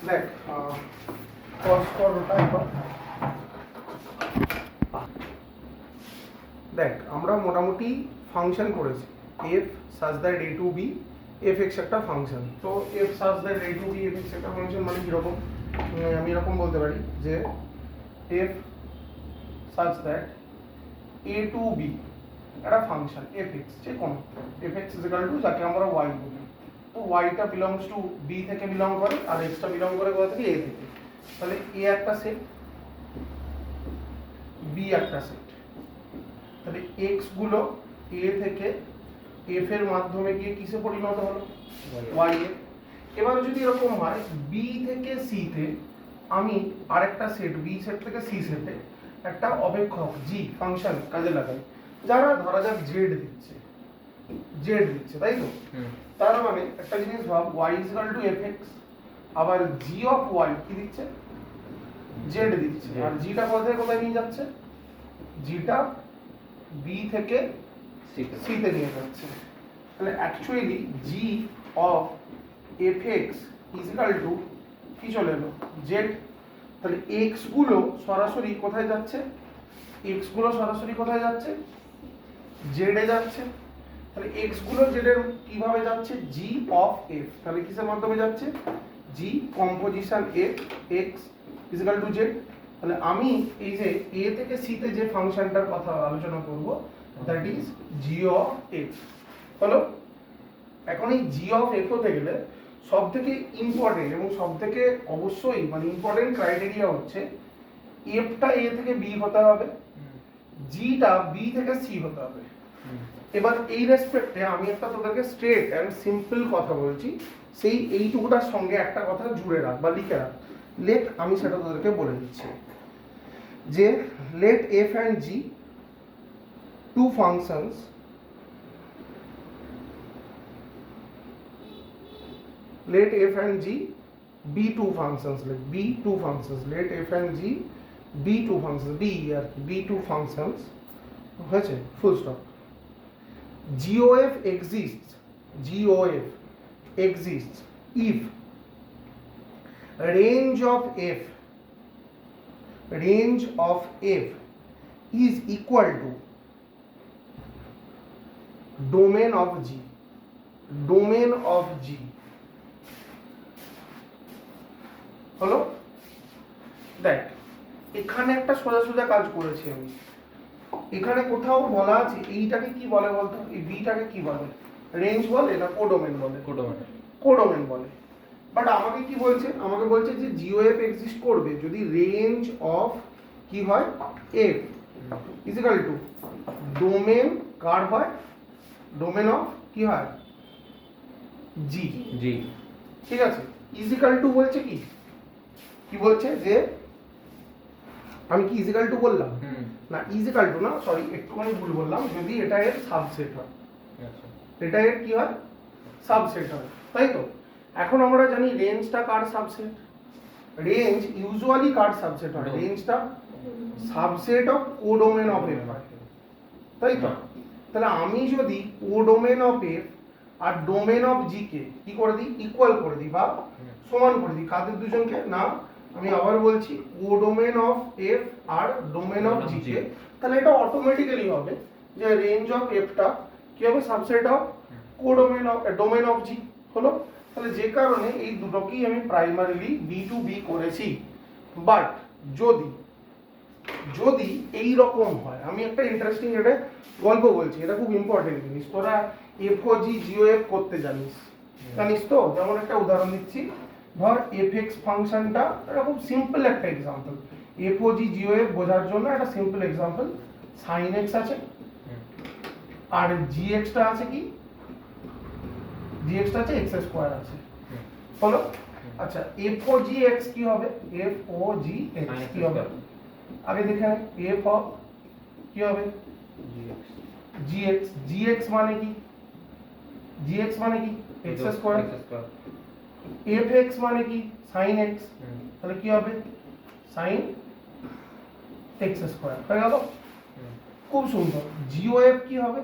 দেখ cos কর ওটা একবার। দেখ আমরা মোটামুটি ফাংশন করেছি f such that a to b fx একটা ফাংশন। তো f such that a to b fx একটা ফাংশন মানে কিরকম, আমি এরকম বলতে পারি যে f such that a to b একটা ফাংশন fx, যে কোনো fx is equal to যাকে আমরা y বলি। তো y টা বিলংস টু b থেকে বিলং করে আর x টা বিলং করে কোথা থেকে a থেকে। তাহলে a একটা সেট, b একটা সেট। তাহলে x গুলো a থেকে f এর মাধ্যমে গিয়ে কিসে পরিণত হলো, y এ। এবার যদি এরকম হয় b থেকে c তে আমি আরেকটা সেট b সেট থেকে c সেটে একটা অপেক্ষক g ফাংশন কাজে লাগাই, যারা ধরা যাক z দিচ্ছে, তাই তো। তার মানে একটা জিনিস ভাব, y is equal to fx, আবার g of y কি দিচ্ছে, z দিচ্ছে, আর g টা কোথা থেকে কোথায় নিয়ে যাচ্ছে, g টা b থেকে c তে নিয়ে যাচ্ছে। তাহলে actually g of fx is equal to কি চলে এলো, z। তাহলে x গুলো সরাসরি কোথায় যাচ্ছে, x গুলো সরাসরি কোথায় যাচ্ছে, z এ যাচ্ছে। তাহলে x গুলো z এর কিভাবে যাচ্ছে, g of f, তাহলে কিসের মাধ্যমে যাচ্ছে, g composition f x is equal to z। তাহলে আমি এই যে a থেকে c তে যে ফাংশনটার কথা আলোচনা করব that is g of f হলো। এখন এই g of f হতে গেলে সবথেকে ইম্পর্টেন্ট এবং সবথেকে অবশ্যই মানে ইম্পর্টেন্ট ক্রাইটেরিয়া হচ্ছে f টা a থেকে b হতে হবে, g টা b থেকে c হতে হবে। এবার এই রেসপেক্টে আমি একটা তোদেরকে স্ট্রেট এন্ড সিম্পল কথা বলছি, সেই এইটুকুটার সঙ্গে একটা কথা জুড়ে রাখ বা লিখে রাখ। লেট আমি সেটা তোদেরকে বলে দিচ্ছি যে late f and g two functions let f and g be two functions, let be two functions, let f and g be two functions, be two functions হয়েছে, full stop. GOF exists if range of f is equal to domain of g হলো। দেখ এখানে একটা সোজা সোজা কাজ করেছি আমি, এখানে কোথাও বলা আছে এইটাকে কি বলে বলতো, এই বিটাকে কি বলে, রেঞ্জ বলে না কোডোমেন বলে, কোডোমেন বলে। বাট আমাকে কি বলছে, আমাকে বলছে যে জিওএফ এক্সিস্ট করবে যদি রেঞ্জ অফ কি হয় F is equal to domain কার হয়, ডোমেন অফ কি হয় জি, ঠিক আছে। ইজ ইকুয়াল টু বলছে কি বলছে যে আমি কি ইজ ইকুয়াল টু বললাম না, ইজ ইকুয়াল টু না, সরি একটুখানি ভুল বললাম, যদি এটা এর সাবসেট হয়, এটা এর কি হয় সাবসেট হয়, তাই তো। এখন আমরা জানি রেঞ্জটা কার সাবসেট, রেঞ্জ ইউজুয়ালি কার সাবসেট হয়, রেঞ্জটা subset of codomain of F হয়, তাই তো। তাহলে আমি যদি কোডোমেন অফ এফ আর ডোমেন অফ জি কে কি করে দিই, ইকুয়াল করে দিই বা সমান করে দিই, কাদের দুজনকে না, আমি আবার বলছি কোডোমেন অফ এফ আর ডোমেন অফ জি কে, তাহলে এটা অটোমেটিক্যালি হবে যে রেঞ্জ অফ এফটা কি হবে, subset of codomain of domain of G হলো। তাহলে যে কারণে এই দুটোকেই আমি প্রাইমারিলি বি টু বি করেছি। বাট যদি এই রকম হয়, আমি একটা ইন্টারেস্টিং এটা গল্প বলছি, এটা খুব ইম্পর্টেন্ট জিনিস, তোরা এফওজি জিওএফ করতে জানিস তো। যেমন একটা উদাহরণ দিচ্ছি, ধর এফএক্স ফাংশনটা, এটা খুব সিম্পল একটা এক্সাম্পল, এফওজি জিওএফ বোঝার জন্য একটা সিম্পল এক্সাম্পল, সাইন এক্স আছে আর জিএক্সটা আছে কি, জিএক্সটা আছে এক্স স্কোয়ার আছে হলো। আচ্ছা এফওজি এক্স কি হবে, এফওজি এক্স কি হবে, আগে দেখে এফ অফ কি হবে জিএক্স মানে কি, জিএক্স মানে কি এক্স স্কোয়ার, এফ এক্স মানে কি সাইন এক্স, তাহলে কি হবে সাইন এক্স স্কোয়ার হয়ে গেল। খুব সুন্দর। জিওএফ কি হবে,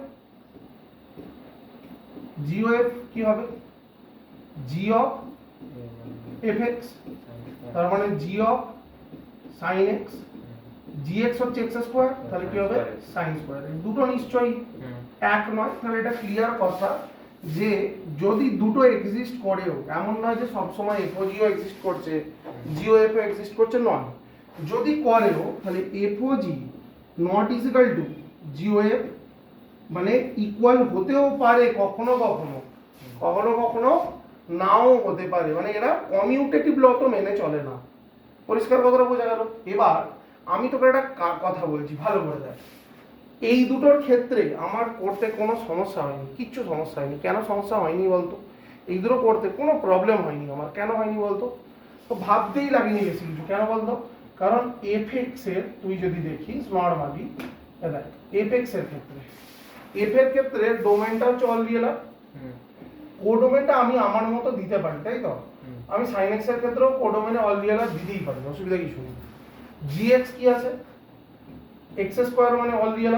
জিওএফ কি হবে, জি অফ এফ এক্স তার মানে G of sine X, G X হচ্ছে এক্স স্কোয়ার, তাহলে কি হবে সাইন স্কোয়ার। দুটো নিশ্চয়ই এক নয়, তাহলে এটা ক্লিয়ার কথা যে যদি দুটো এক্সিস্ট করেও এমন নয় যে সবসময় এফও জিও এক্সিস্ট করছে, জিও এফও এক্সিস্ট করছে, নয়। যদি করেও তাহলে এফও জি নট ইজিক্যাল টু জিও এফ, মানে ইকুয়াল হতেও পারে কখনো কখনো, কখনো কখনো নাও হতে পারে, মানে এরা কমিউটেটিভ ল তো মেনে চলে না। পরিষ্কার কথাটা বোঝা গেল? এবার আমি তোকে একটা কথা বলছি, ভালো করে দেখ। এই দুটোর ক্ষেত্রে আমার করতে কোনো সমস্যা হয়নি, কিচ্ছু সমস্যা হয়নি। কেন সমস্যা হয়নি বলতো? এই দুটো করতে কোনো প্রবলেম হয়নি আমার। কেন হয়নি বলতো? তো ভাবতেই লাগেনি বেশি কিছু। কেন বলতো? কারণ এফএক্স এর তুই যদি দেখিস নর্মালি, দেখ এফএক্স এর ক্ষেত্রে, এফ এর ক্ষেত্রে ডোমেনটা হচ্ছে অল রিয়েল, কোডোমেনটা আমি আমার মতো দিতে পারি, তাই তো? আমি সাইন এক্স এর ক্ষেত্রেও কোডোমেনে অল রিয়েল দিতেই পারি, অসুবিধা কিছু নেই। জি এক্স কি আছে? এক্স স্কোয়ার মানে অল রিয়েল,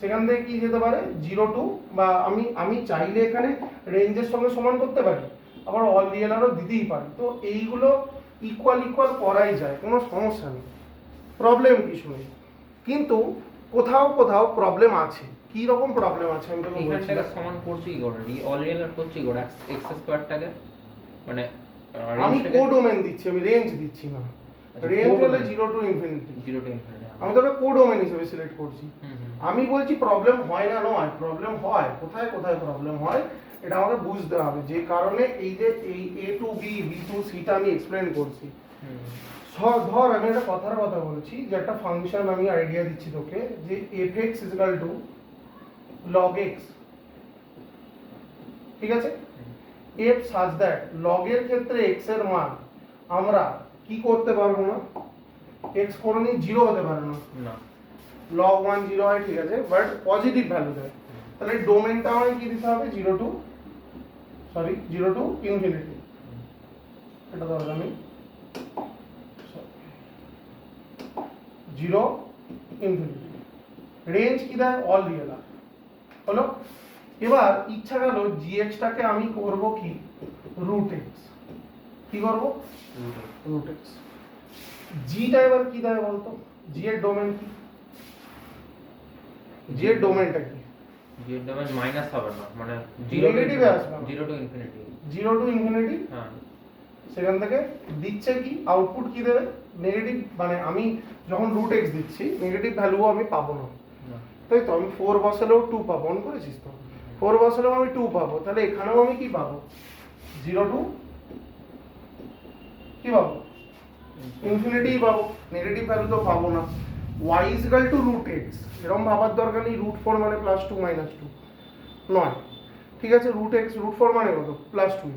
সেখান থেকে কি যেতে পারে 0 টু, বা আমি চাইলে এখানে রেঞ্জের সঙ্গে সমান করতে পারি, আবার অল রিয়েলারও দিতেই পারি। তো এইগুলো ইকুয়াল ইকুয়াল করাই যায়, কোনো সমস্যা নেই, প্রবলেম কিছু নেই। কিন্তু কোথাও কোথাও প্রবলেম আছে। কি রকম প্রবলেম আছে আমি তোকে বলছি। এখানটাকে সমান করছি কি করে? অল রিয়েলার করছি কি করে এক্স স্কয়ারটাকে? মানে আমি কোডোমেন দিচ্ছি, আমি রেঞ্জ দিচ্ছি না। রেঞ্জ হলে 0 টু ইনফিনিটি, 0 টু ইনফিনিটি আমি তোকে কোডোমেন হিসেবে সিলেক্ট করছি। আমি বলছি প্রবলেম হয় না, নয়, প্রবলেম হয়। কোথায় কোথায় প্রবলেম হয় এটা আমাকে বুঝতে হবে, যে কারণে এই যে এই এ টু বি, বি টু সিটা আমি এক্সপ্লেন করছি। ধর আমি একটা কথার কথা বলছি, যে একটা ফাংশন আমি আইডিয়া দিচ্ছি তোকে, যে fx equal to log x, ঠিক আছে? f such that log এর ক্ষেত্রে x এর মান আমরা কি করতে পারবো না, x কোনদিন 0 হতে পারে না, log 1 0 হয়, ঠিক আছে, বাট পজিটিভ ভ্যালু দেয়। তাহলে ডোমেনটা আমাকে কি দিতে হবে? 0 টু ইনফিনিটি। এটা দরকার নেই, 0 ইনফিনিটি। রেঞ্জ কি দেয়? অল রিয়েল হলো। এবার ইচ্ছা গেল gx টাকে আমি করব কি রুট x, কি করব রুট x। g টা এবার কি দেয় বলতো? g এর ডোমেন কি? g এর ডোমেনটা কি? g এর ডোমেন মাইনাস হবে না, মানে নেগেটিভে আসবে, 0 টু ইনফিনিটি, 0 টু ইনফিনিটি। হ্যাঁ, সেখান থেকে দিচ্ছে কি আউটপুট কি দেবে? নেগেটিভ, মানে আমি যখন রুট x দিচ্ছি নেগেটিভ ভ্যালুও আমি পাবো না, তাই তো? আমি 4 বসালেও 2 পাবো, অন করেছিস তো? 4 বসালেও আমি 2 পাবো, তাহলে এখানেও আমি কি পাবো? 0 টু কি পাবো? ইনফিনিটি পাবো, নেগেটিভ ভ্যালু তো পাবো না। y is equal to root x, এরকম ভাবার দরকার নেই root 4 মানে +2 -2 নয়, ঠিক আছে? root x root 4 মানে কত? +2।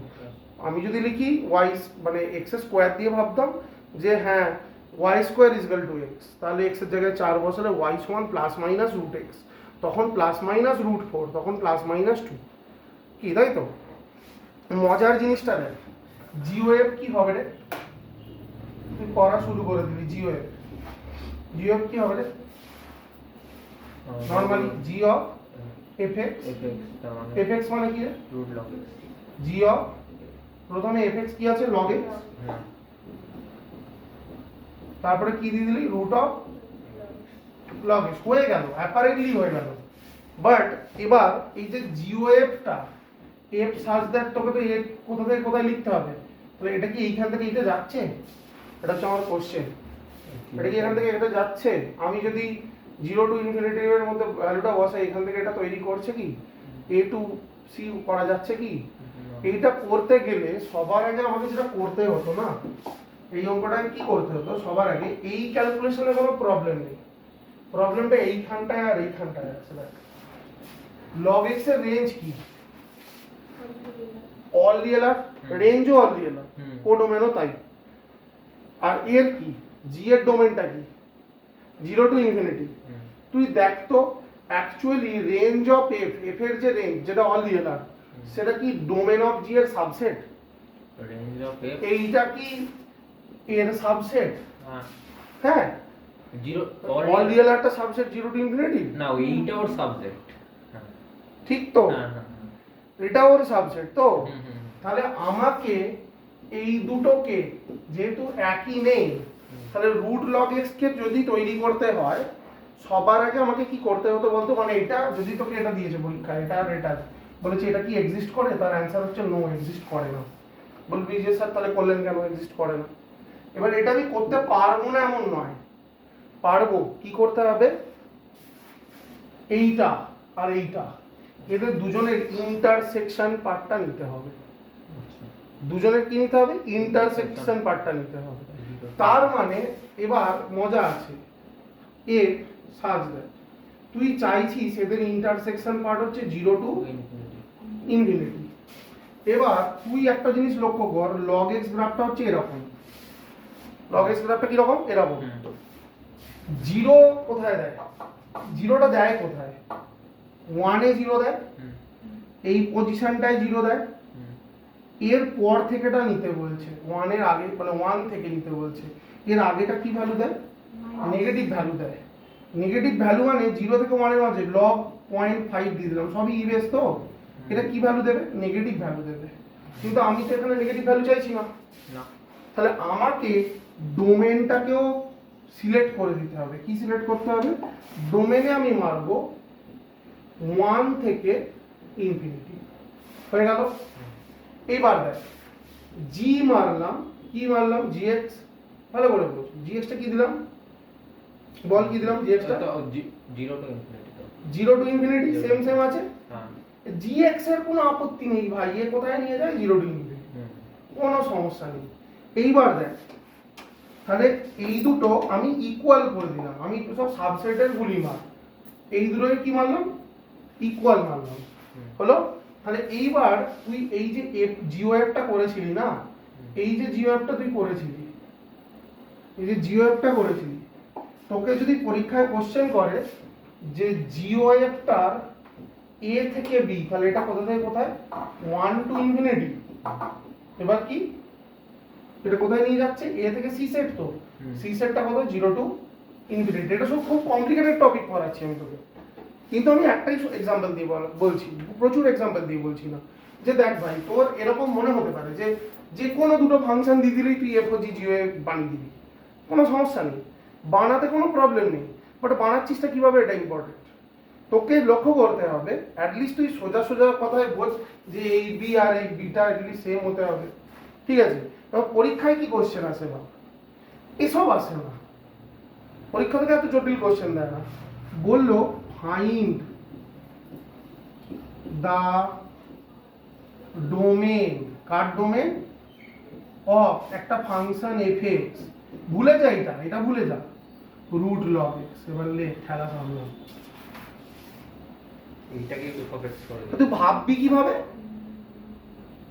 আমি যদি লিখি y মানে x স্কোয়ার দিয়ে ভাবতাম যে হ্যাঁ y square is equal two x, তাহলে x এর জায়গায় 4 বসালে y সমান ±√x, তখন ±√4, তখন +-2, কি তাই তো? মজার জিনিসটা দেখ, জিওএফ কি হবে রে? তুই পড়া শুরু করে দিবি। জিওএফ কি হবে রে? Normally G of fx, fx মানে কি রে? Root log x। G of, প্রথমে fx কি আছে? log x, তারপরে কি দিয়ে দিলি? রুট অফ log x, হয়ে গেল, অ্যাপারেন্টলি হয়ে গেল। বাট এবার এই যে জিওএফটা f সার্চ দ্যাট, তোকে তো এ কোথা থেকে কোথায় লিখতে হবে, তাহলে এটা কি এইখান থেকে এইটা যাচ্ছে? এটা হচ্ছে আমার কোশ্চেন। এটা কি এখান থেকে এটা যাচ্ছে? আমি যদি 0 টু ইনফিনিটি এর মধ্যে ভ্যালুটা বসাই, এখান থেকে এটা তৈরি করছে কি a টু c করা যাচ্ছে কি? এইটা করতে গেলে সবার আগে আমাকে যেটা করতে হতো না, এই অঙ্কটাকে কি করতে হতো? সবার আগে এই ক্যালকুলেশনে কোনো প্রবলেম নেই, প্রবলেমটা এইখানটায় আর এইখানটায় আছে। দেখ log x এর রেঞ্জ কি? অল রিয়েল, রেঞ্জও অল রিয়েল, কোডোমেনও তাই। আর এর কি g এর ডোমেনটা কি? 0 টু ইনফিনিটি। তুই দেখ তো অ্যাকচুয়ালি রেঞ্জ অফ f এর যে রেঞ্জ, যেটা অল রিয়েল, সেটা কি ডোমেন অফ g এর সাবসেট? রেঞ্জ অফ f এইটা কি এর সাবসেট? হ্যাঁ, 0 অল রিয়েল একটা সাবসেট 0 টু ইনফিনিটি না, এইটা ওর সাবজেক্ট, ঠিক তো? হ্যাঁ, এটা ওর সাবসেট তো? তাহলে আমাকে এই দুটোকে যেহেতু একই নেই, তাহলে রুট লগ এক্স কে যদি তৈরি করতে হয় সবার আগে আমাকে কি করতে হতো বলতো, মানে এটা যদি তোকে এটা দিয়েছে পরীক্ষায়, এটা আর এটা বলেছে এটা কি এক্সিস্ট করে, তার অ্যান্সার হচ্ছে নো, এক্সিস্ট করে না। বলবি যে স্যার তাহলে করলেন কেন, এক্সিস্ট করে না। এবার এটা আমি করতে পারবো না এমন নয়, পারবো। কি করতে হবে, এইটা আর এইটা এদের দুজনের ইন্টারসেকশন পার্টটা নিতে হবে। দুজনের কি নিতে হবে, ইন্টারসেকশন পার্টটা নিতে হবে। তার মানে এবার মজা আছে, এ সাজ দেয় তুই চাইছিস এদের ইন্টারসেকশন পার্ট হচ্ছে 0 টু ইনফিনিটি। এবার তুই একটা জিনিস লক্ষ্য কর, log x গ্রাফটা হচ্ছে এরকম, log x গ্রাফটা কি রকম, এরকম। 0 কোথায় দেয়, 0টা দেয় কোথায়, 1 এ 0 দেয়, এই পজিশনটায় 0 দেয়। এর পর থেকেটা নিতে বলছে, 1 এর আগে মানে 1 থেকে নিতে বলছে। এর আগেটা কি ভ্যালু দেয়, নেগেটিভ ভ্যালু দেয়। নেগেটিভ ভ্যালু মানে 0 থেকে 1 এর মাঝে log 0.5 দিয়ে দিলাম, সবই ই বেস তো, এটা কি ভ্যালু দেবে, নেগেটিভ ভ্যালু দেবে। কিন্তু আমি তো এখানে নেগেটিভ ভ্যালু চাইছি না, তাহলে আমাকে ডোমেনটাকেও সিলেক্ট করে দিতে হবে। কি সিলেক্ট করতে হবে, ডোমেনে আমি মারবো 1 থেকে ইনফিনিটি, হয়ে গেল। এবার দেখ জি মারলাম, কি মারলাম, gx, ভালো করে বল, gx টা কি দিলাম, বল কি দিলাম, gx টা 0 টু ইনফিনিটি, সেম সেম আছে। gx এর কোনো আপত্তি নেই ভাই, এ কোথায় নিয়ে যায় 0 টু ইনফিনিটি, কোনো সমস্যা নেই। এইবার দেখ তাহলে এই দুটো আমি ইকুয়াল করে দিলাম, আমি সব সাবসেটের গুলি মার, এই দুটোকে কি মারলাম, ইকুয়াল মারলাম, হলো। তাহলে এইবার তুই এই যে জিও অ্যাপটা করেছিলি না, এই যে জিও অ্যাপটা তুই করেছিলি, এই যে জিও অ্যাপটা করেছিলি, তোকে যদি পরীক্ষায় কোশ্চেন করে যে জিও অ্যাপটার এ থেকে বি, তাহলে এটা কোথা থেকে কোথায়, 1 টু ইনফিনিটি। এবার কি এটা কোথায় নিয়ে যাচ্ছে, এ থেকে সি সেট, তো সি সেটটা কত, 0 টু ইনফিনিটি। এটা সব খুব কমপ্লিকেটেড টপিক পড়াচ্ছি আমি তোকে, কিন্তু আমি একটাই এক্সাম্পল দিয়ে বলছি, প্রচুর এক্সাম্পল দিয়ে বলছি না। যে দেখ ভাই তোর এরকম মনে হতে পারে যে যে কোনো দুটো ফাংশন দিয়ে দিলেই তুই এফওজি জিও বানিয়ে দিবি, কোনো সমস্যা নেই, বানাতে কোনো প্রবলেম নেই, বাট বানাচ্ছিসটা কিভাবে এটা ইম্পর্টেন্ট। তোকে লক্ষ্য করতে হবে, অ্যাটলিস্ট তুই সোজা সোজা কথায় বোঝ যে এই বি আর এই বিটা অ্যাটলিস্ট সেম হতে হবে, ঠিক আছে। এবার পরীক্ষায় কি কোশ্চেন আসে বা এসব আসে না, পরীক্ষা থেকে এত জটিল কোশ্চেন দেয় না। বললো ফাইন্ড দা ডোমেন, কার ডোমেন, অফ একটা ফাংশন এফএক্স, ভুলে যা এটা, এটা ভুলে যা, রুট লগ এক্স। এবার লে খেলা সামলাম, এইটাকে এফএক্স করে তুই ভাববি কিভাবে,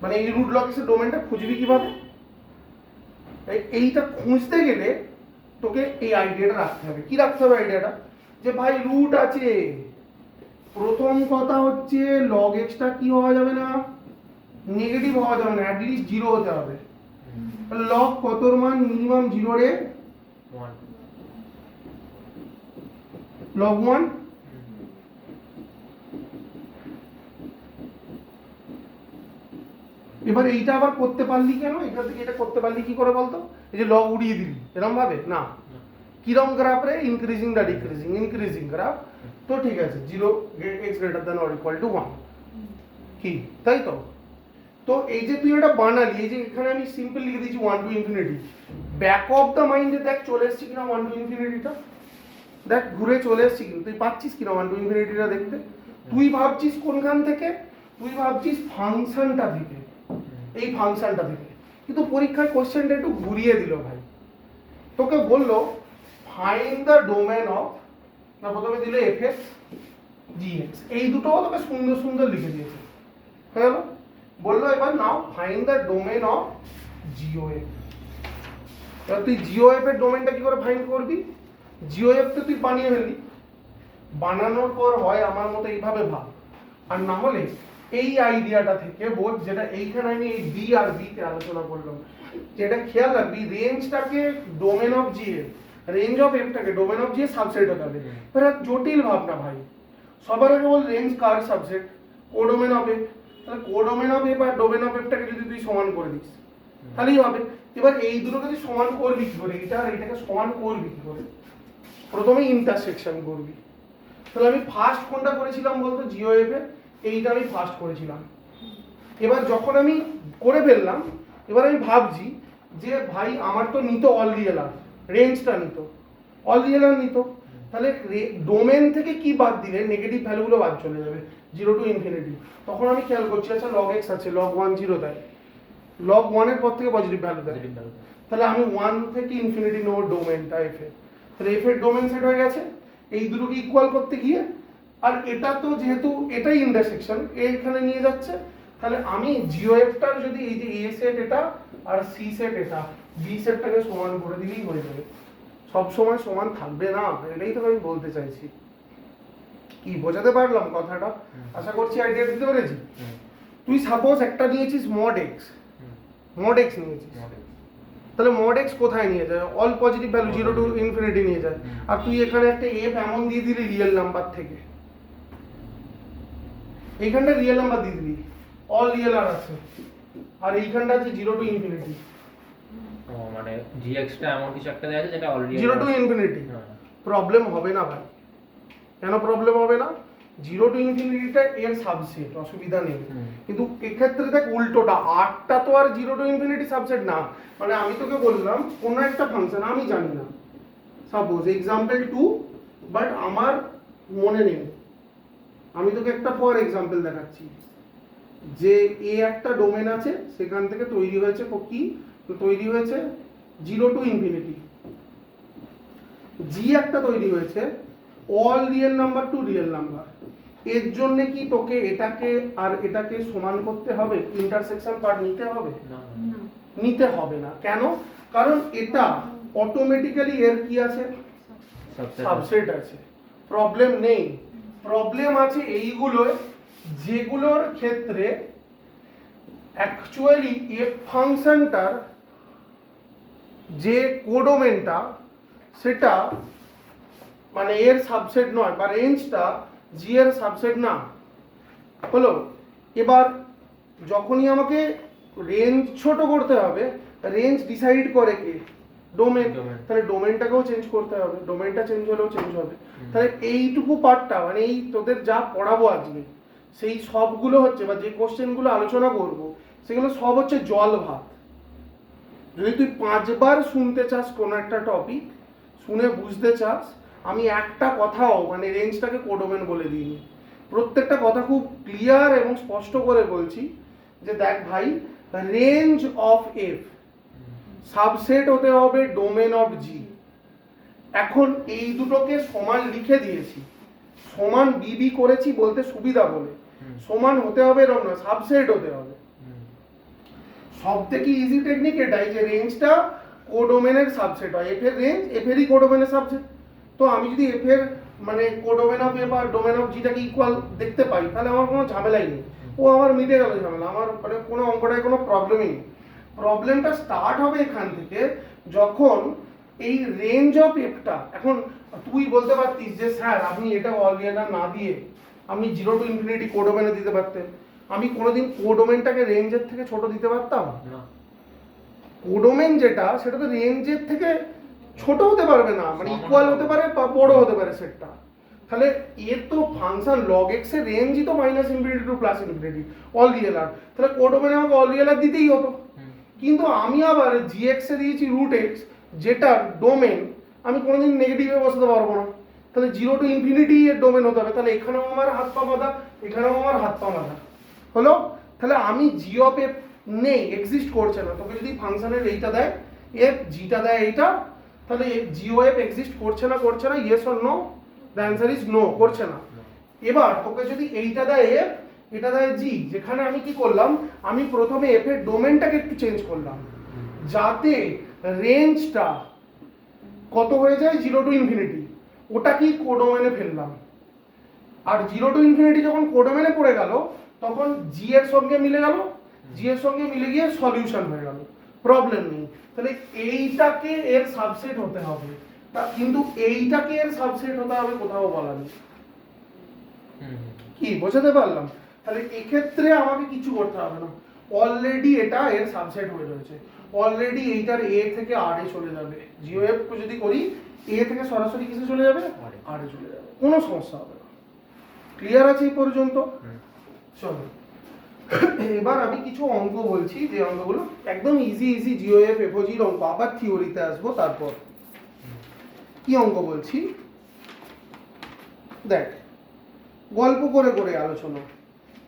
মানে এই রুট লগ এক্সের ডোমেনটা খুঁজবি কিভাবে। এইটা খুঁজতে গেলে তোকে এই আইডিয়াটা রাখতে হবে। কি রাখতে হবে আইডিয়াটা, যে ভাই রুট আছে, প্রথম কথা হচ্ছে লগ এক্সটা কি হওয়া যাবে না, নেগেটিভ হওয়া যাবে না, অ্যাটলিস্ট 0 হতে হবে। লগ কতর মান, মিনিমাম 0 রে 1, লগ 1। এবার এইটা আবার করতে পারলি কেন, এখান থেকে এটা করতে পারলি কি করে বলতো, এই যে লগ উড়িয়ে দিলি এরকম ভাবে না, কিরম গ্রাফ রে, ইনক্রিজিং দা ডিক্রিজিং, ইনক্রিজিং গ্রাফ, তো ঠিক আছে 0 x greater than or equal to 1, কি তাই তো। তো এই যে তুই এটা বানালি, এই যে এখানে আমি সিম্পল লিখে দিয়েছি 1 to infinity, back of the মাইন্ডে দেখ চলে এসেছি কিনা 1 টু ইনফিনিটিটা, দেখ ঘুরে চলে এসেছি কিন্তু তুই পাচ্ছিস কিনা 1 টু ইনফিনিটিটা দেখতে। তুই ভাবছিস কোনখান থেকে, তুই ভাবছিস ফাংশনটা থেকে, এই ফাংশনটা থেকে, কিন্তু পরীক্ষায় কোশ্চেনটা একটু ঘুরিয়ে দিল ভাই। তোকে বললো ফাইন্ড দ্য ডোমেন অফ, না প্রথমে দিলে এফএক্স জিএক্স, এই দুটো তোকে সুন্দর সুন্দর লিখে দিয়েছে, হয়ে গেল। বললো এবার now find the domain of GOF. এবার তুই জিওএফ এর ডোমেনটা কি করে ফাইন্ড করবি, জিওএফ তো তুই বানিয়ে ফেললি, বানানোর পর হয় আমার মতো এইভাবে ভাব, আর না হলে এই আইডিয়াটা থেকে বোঝ, যেটা এইখানে আমি এই ডি আর বি তে আলোচনা করলাম, যেটা খেয়াল রাখবি রেঞ্জটাকে ডোমেন অফ জি এর, রেঞ্জ অফ এফটাকে ডোমেন অফ জি এর সাবসেট হতে হবে। এবার জটিল ভাবনা ভাই, সবার আগে বল রেঞ্জ কার সাবসেট, কোডোমেন অফ এফ, তাহলে কোডোমেন অফ এফ আর ডোমেন অফ এফটাকে যদি তুই সমান করে দিস, তাহলেই হবে। এবার এই দুটোকে তুই সমান করবি কি করে, এটা আর এটাকে সমান করবি কি করে? প্রথমে ইন্টারসেকশন করবি। তাহলে আমি ফার্স্ট কোনটা করেছিলাম বলতো, জিওএফ এ এইটা আমি ফার্স্ট করেছিলাম। এবার যখন আমি করে ফেললাম, এবার আমি ভাবছি যে ভাই আমার তো নিত অল রিয়েল আর, রেঞ্জটা নিত অল রিয়েল আর নিত, তাহলে ডোমেন থেকে কি বাদ দিলে নেগেটিভ ভ্যালুগুলো বাদ চলে যাবে, 0 টু ইনফিনিটি। তখন আমি খেয়াল করছি আচ্ছা লগ এক্স আছে, লগ 1 0 দেয়, লগ 1 এর পর থেকে পজিটিভ ভ্যালু দেয়, তাহলে আমি 1 থেকে ইনফিনিটি নেব ডোমেনটা এফ এ, তাহলে এফ এর ডোমেন সেট হয়ে গেছে। এই দুটোকে ইকুয়াল করতে গিয়ে, আর এটা তো যেহেতু এটাই ইন্টারসেকশন এখানে নিয়ে যাচ্ছে, তাহলে আমি জিওএফটার যদি এই যে এ সেট এটা আর সি সেট এটা, বি সেটটাকে সমান করে দিলেই হয়ে যাবে। সব সময় সমান থাকবে না, এটাই তো আমি বলতে চাইছি। কি বোঝাতে পারলাম কথাটা? আশা করছি আইডিয়া দিতে পেরেছি। তুই সাপোজ একটা নিয়েছিস মড এক্স, মড এক্স নিয়েছিস, তাহলে মড এক্স কোথায় নিয়ে যায়? All positive value 0 to infinity নিয়ে যায়। আর তুই এখানে একটা এফ এমন দিয়ে দিলি রিয়েল নাম্বার থেকে, এইখানটা রিয়েল নাম্বার দিয়ে দিলি, অল রিয়েল আর আছে, আর এইখানটা আছে 0 টু ইনফিনিটি। ও মানে gx টা এমন কিছু একটা দেয়া আছে যেটা অলরেডি 0 টু ইনফিনিটি। প্রবলেম হবে না ভাই। কেন প্রবলেম হবে না? 0 টু ইনফিনিটিটা এর সাবসেট, অসুবিধা নেই। কিন্তু এক্ষেত্রে দেখ উল্টোটা, 8টা তো আর 0 টু ইনফিনিটি সাবসেট না। মানে আমি তোকে বললাম কোন একটা ফাংশন আমি জানি না, সাপোজ এক্সাম্পল 2, বাট আমার মনে নেই, আমি তোকে একটা ফর এক্সাম্পল দেখাচ্ছি যে এ একটা ডোমেন আছে, সেখান থেকে তৈরি হয়েছে কি, তো তৈরি হয়েছে 0 টু ইনফিনিটি। জি একটা তৈরি হয়েছে all real number to real number. এর জন্য কি তোকে এটাকে আর এটাকে সমান করতে হবে, ইন্টারসেকশন পার্ট নিতে হবে? নিতে হবে না। কেন? কারণ এটা অটোমেটিক্যালি এর কি আছে, সাবসেট আছে। প্রবলেম নেই। প্রবলেম আছে এইগুলো যেগুলোর ক্ষেত্রে অ্যাকচুয়ালি এফ ফাংশনটার যে কোডোমেনটা সেটা মানে এর সাবসেট নয়, বা রেঞ্জটা জি এর সাবসেট না হলো। এবার যখনই আমাকে রেঞ্জ ছোট করতে হবে, রেঞ্জ ডিসাইড করে কে, ডোমেন। তাহলে ডোমেনটাকেও চেঞ্জ করতে হবে, ডোমেনটা চেঞ্জ হলেও চেঞ্জ হবে। তাহলে এইটুকু পার্টটা মানে এই তোদের যা পড়াবো আজকে, সেই সবগুলো হচ্ছে বা যে কোশ্চেনগুলো আলোচনা করব সেগুলো সব হচ্ছে জল ভাত। যদি তুই 5 বার শুনতে চাস কোনো একটা টপিক, শুনে বুঝতে চাস, আমি একটা কথাও মানে রেঞ্জটাকে কোডোমেন বলে দিইনি। প্রত্যেকটা কথা খুব ক্লিয়ার এবং স্পষ্ট করে বলছি যে দেখ ভাই, রেঞ্জ অফ এফ সাবসেট হতে হবে ডোমেন অফ জি। এখন এই দুটোকে সমান লিখে দিয়েছি, সমান বিবি করেছি বলতে সুবিধা বলে, সমান হতে হবে এরকম না, সাবসেট হতে হবে। সব থেকে ইজি টেকনিক এটাই যে রেঞ্জটা কোডোমেনের সাবসেট হয়, এফ এর রেঞ্জ এফ এরই কোডোমেনের সাবসেট। তো আমি যদি এফ এর মানে কোডোমেন অফ এফ আর ডোমেন অফ জিটাকে ইকুয়াল দেখতে পাই, তাহলে আমার কোনো ঝামেলাই নেই, ও আমার মিটে গেল ঝামেলা, আমার মানে কোনো অঙ্কটায় কোনো প্রবলেমই নেই। প্রবলেমটা স্টার্ট হবে এখান থেকে যখন এই রেঞ্জ অফ এফটা, এখন তুই বলতে পারতিস যে স্যার আপনি এটা অল রিয়েল না দিয়ে আপনি 0 টু ইনফিনিটি কোডোমেনে দিতে পারতেন। আমি কোনোদিন কোডোমেনটাকে রেঞ্জের থেকে ছোট দিতে পারতাম না। কোডোমেন যেটা সেটা তো রেঞ্জের থেকে ছোট হতে পারবে না, মানে ইকুয়াল হতে পারে বা বড় হতে পারে সেটটা। তাহলে এর তো ফাংশন লগ এক্স এর রেঞ্জই তো minus infinity to plus infinity all real R, তাহলে কোডোমেনে আমাকে অল রিয়েল আর দিতেই হতো। কিন্তু আমি আবার জিএক্স এ দিয়েছি রুট এক্স, যেটার ডোমেন আমি কোনোদিন নেগেটিভে বসাতে পারবো না, তাহলে 0 টু ইনফিনিটি এর ডোমেন হতে হবে। তাহলে এখানেও আমার হাত পা বাঁধা, এখানেও আমার হাত পা বাঁধা হলো। তাহলে আমি জি অফ এফ নেই, এক্সিস্ট করছে না। তোকে যদি ফাংশনের এইটা দেয় এফ, জিটা দেয় এইটা, তাহলে জিও এফ এক্সিস্ট করছে না, করছে না, yes or no? The answer is no, করছে না। এবার তোকে যদি এইটা দেয় এফ, এটা দেয় জি, যেখানে আমি কি করলাম, আমি প্রথমে এফ এর ডোমেনটাকে একটু চেঞ্জ করলাম যাতে রেঞ্জটা কত হয়ে যায় 0 টু ইনফিনিটি, ওটা কি কোডোমেনে ফেললাম। আর 0 টু ইনফিনিটি যখন কোডোমেনে পড়ে গেল তখন জি এর সঙ্গে মিলে গেল, জি এর সঙ্গে মিলে গিয়ে সলিউশন হয়ে গেল, প্রবলেম নেই। তাহলে এইটাকে এর সাবসেট হতে হবে, কিন্তু এইটাকে এর সাবসেট হতে হবে কোথাও বলা নেই। কি বোঝাতে পারলাম? তাহলে এক্ষেত্রে আমাকে কিছু করতে হবে না, অলরেডি এটা এর সাবসেট হয়ে রয়েছে, অলরেডি এইটার এ থেকে আর এ চলে যাবে, জিওএফ যদি করি এ থেকে সরাসরি কিসে চলে যাবে, আর এ চলে যাবে, কোনো সমস্যা হবে না। ক্লিয়ার আছে এই পর্যন্ত? চলো এবার আমি কিছু অঙ্ক বলছি, যে অঙ্কগুলো একদম ইজি ইজি জিওএফ এফওজির অঙ্ক, আবার থিওরিতে আসবো তারপর। কি অঙ্ক বলছি দেখ, গল্প করে করে আলোচনা।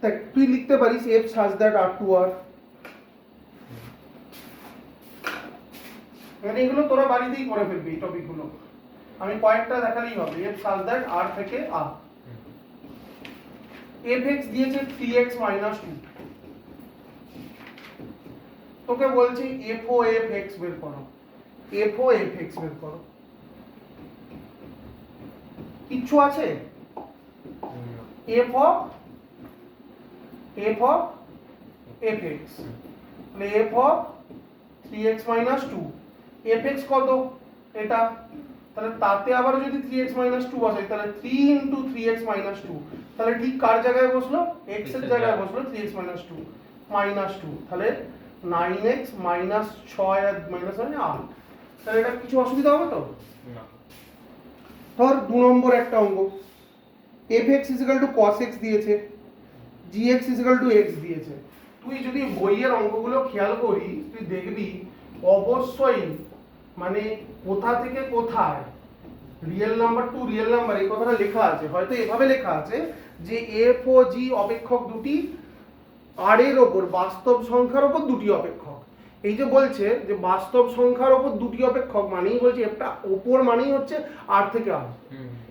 দেখ তুই লিখতে পারিস F such that R to আর, মানে এগুলো তোরা বাড়িতেই করে ফেলবি এই টপিকগুলো, আমি কয়েকটা দেখালেই হবে। এফ সাজ দ্যাট আর থেকে আর, এফ এক্স দিয়েছে 3x মাইনাস 2, তোকে বলছি এফ ও এফ এক্স বের করো, এফ ও এফ এক্স বের করো। কিচ্ছু আছে? এফ অফ এফ এক্স, মানে F of 3x minus 2, F x কত এটা, তাহলে তাতে আবার যদি 3x মাইনাস 2 বসাই তাহলে 3 ইন্টু 3x মাইনাস 2, তাহলে ঠিক কার জায়গায় বসলো, x এর জায়গায় বসলো 3x মাইনাস 2 মাইনাস 2, তাহলে 9x মাইনাস 6 আর মাইনাস 8, তাহলে এটা কিছু অসুবিধা হবে তো না। ধর 2 নম্বর একটা অঙ্ক, fx cos x দিয়েছে, gx x দিয়েছে। তুই যদি বইয়ের অঙ্কগুলো খেয়াল করিস তুই দেখবি অবশ্যই মানে কোথা থেকে কোথায় real number to real number এই কথাটা লেখা আছে, হয়তো এভাবে লেখা আছে যে এফ ও জি অপেক্ষক দুটি, আর এর ওপর বাস্তব সংখ্যার ওপর দুটি অপেক্ষক। এই যে বলছে যে বাস্তব সংখ্যার ওপর দুটি অপেক্ষক মানেই বলছে একটা ওপর মানেই হচ্ছে আর থেকে আর।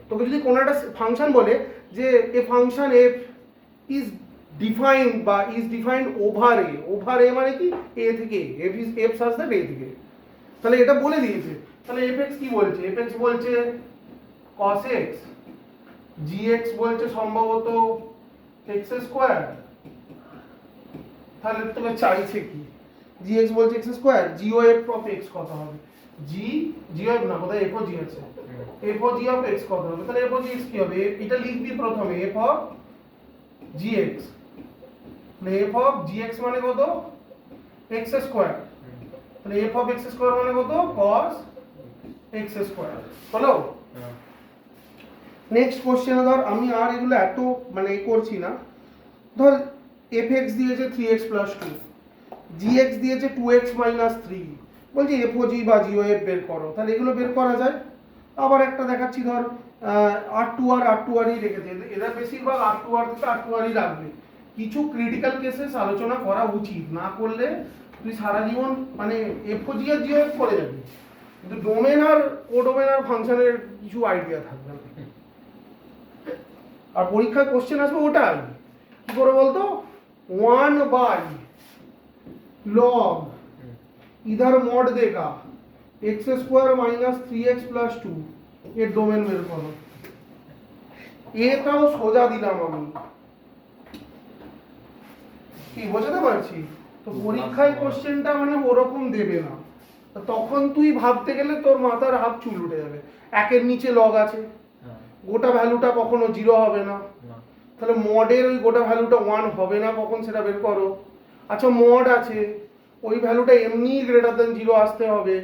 তোকে যদি কোনো একটা ফাংশন বলে যে A function F is defined বা ইজ ডিফাইন্ড ওভার এ মানে কি এ থেকে, F is F such that A থেকে, তাহলে এটা বলে দিয়েছে। তাহলে এফ এক্স কি বলছে, এফ এক্স বলছে cos x, gx বলছে সম্ভবত x স্কয়ার, তাহলে তোকে চাইছে কি, gx বলছে x square, gof of x কত হবে, gof না কোথায় f ও g আছে, f o g of x কত হবে, তাহলে f ও g x কি হবে, এটা লিখবি প্রথমে f অফ gx, তাহলে f অফ gx মানে কত x স্কয়ার, তাহলে f অফ x স্কয়ার মানে কত cos x স্কয়ার। হলো? নেক্সট কোশ্চেন ধর, আমি আর এগুলো এত মানে করছি না, ধর fx দিয়েছে 3x প্লাস 2, gx দিয়েছে 2x মাইনাস 3, বলছি f ও g বা gof বের করো, তাহলে এগুলো বের করা যায়। আবার একটা দেখাচ্ছি, ধর r2rই রেখেছে, এরা বেশিরভাগ r2r থেকে r2rই রাখবে। কিছু ক্রিটিক্যাল কেসেস আলোচনা করা উচিত, না করলে তুই সারা জীবন মানে f ও g আর gof করে যাবি, কিন্তু ডোমেন আর কোডোমেন আর ফাংশনের কিছু আইডিয়া থাকবে না। আর পরীক্ষায় কোশ্চেন আসবে ওটাই, কি করে বলতো, 1 log इधर मॉड देगा x square minus 3x plus 2 এর ডোমেন বের করো। এটাও সোজা দিলাম আমি, কি বোঝাতে পারছি? তো পরীক্ষায় কোশ্চেনটা মানে ওরকম দেবে না, তখন তুই ভাবতে গেলে তোর মাথার হাফ চুল উঠে যাবে। একের নিচে লগ আছে, গোটা ভ্যালুটা কখনো 0 হবে না, তাহলে মডের ওই গোটা ভ্যালুটা 1 হবে না কখন সেটা বের করো। আচ্ছা মড আছে, ওই ভ্যালুটা এমনি গ্রেটার দেন 0 আসতে হবে,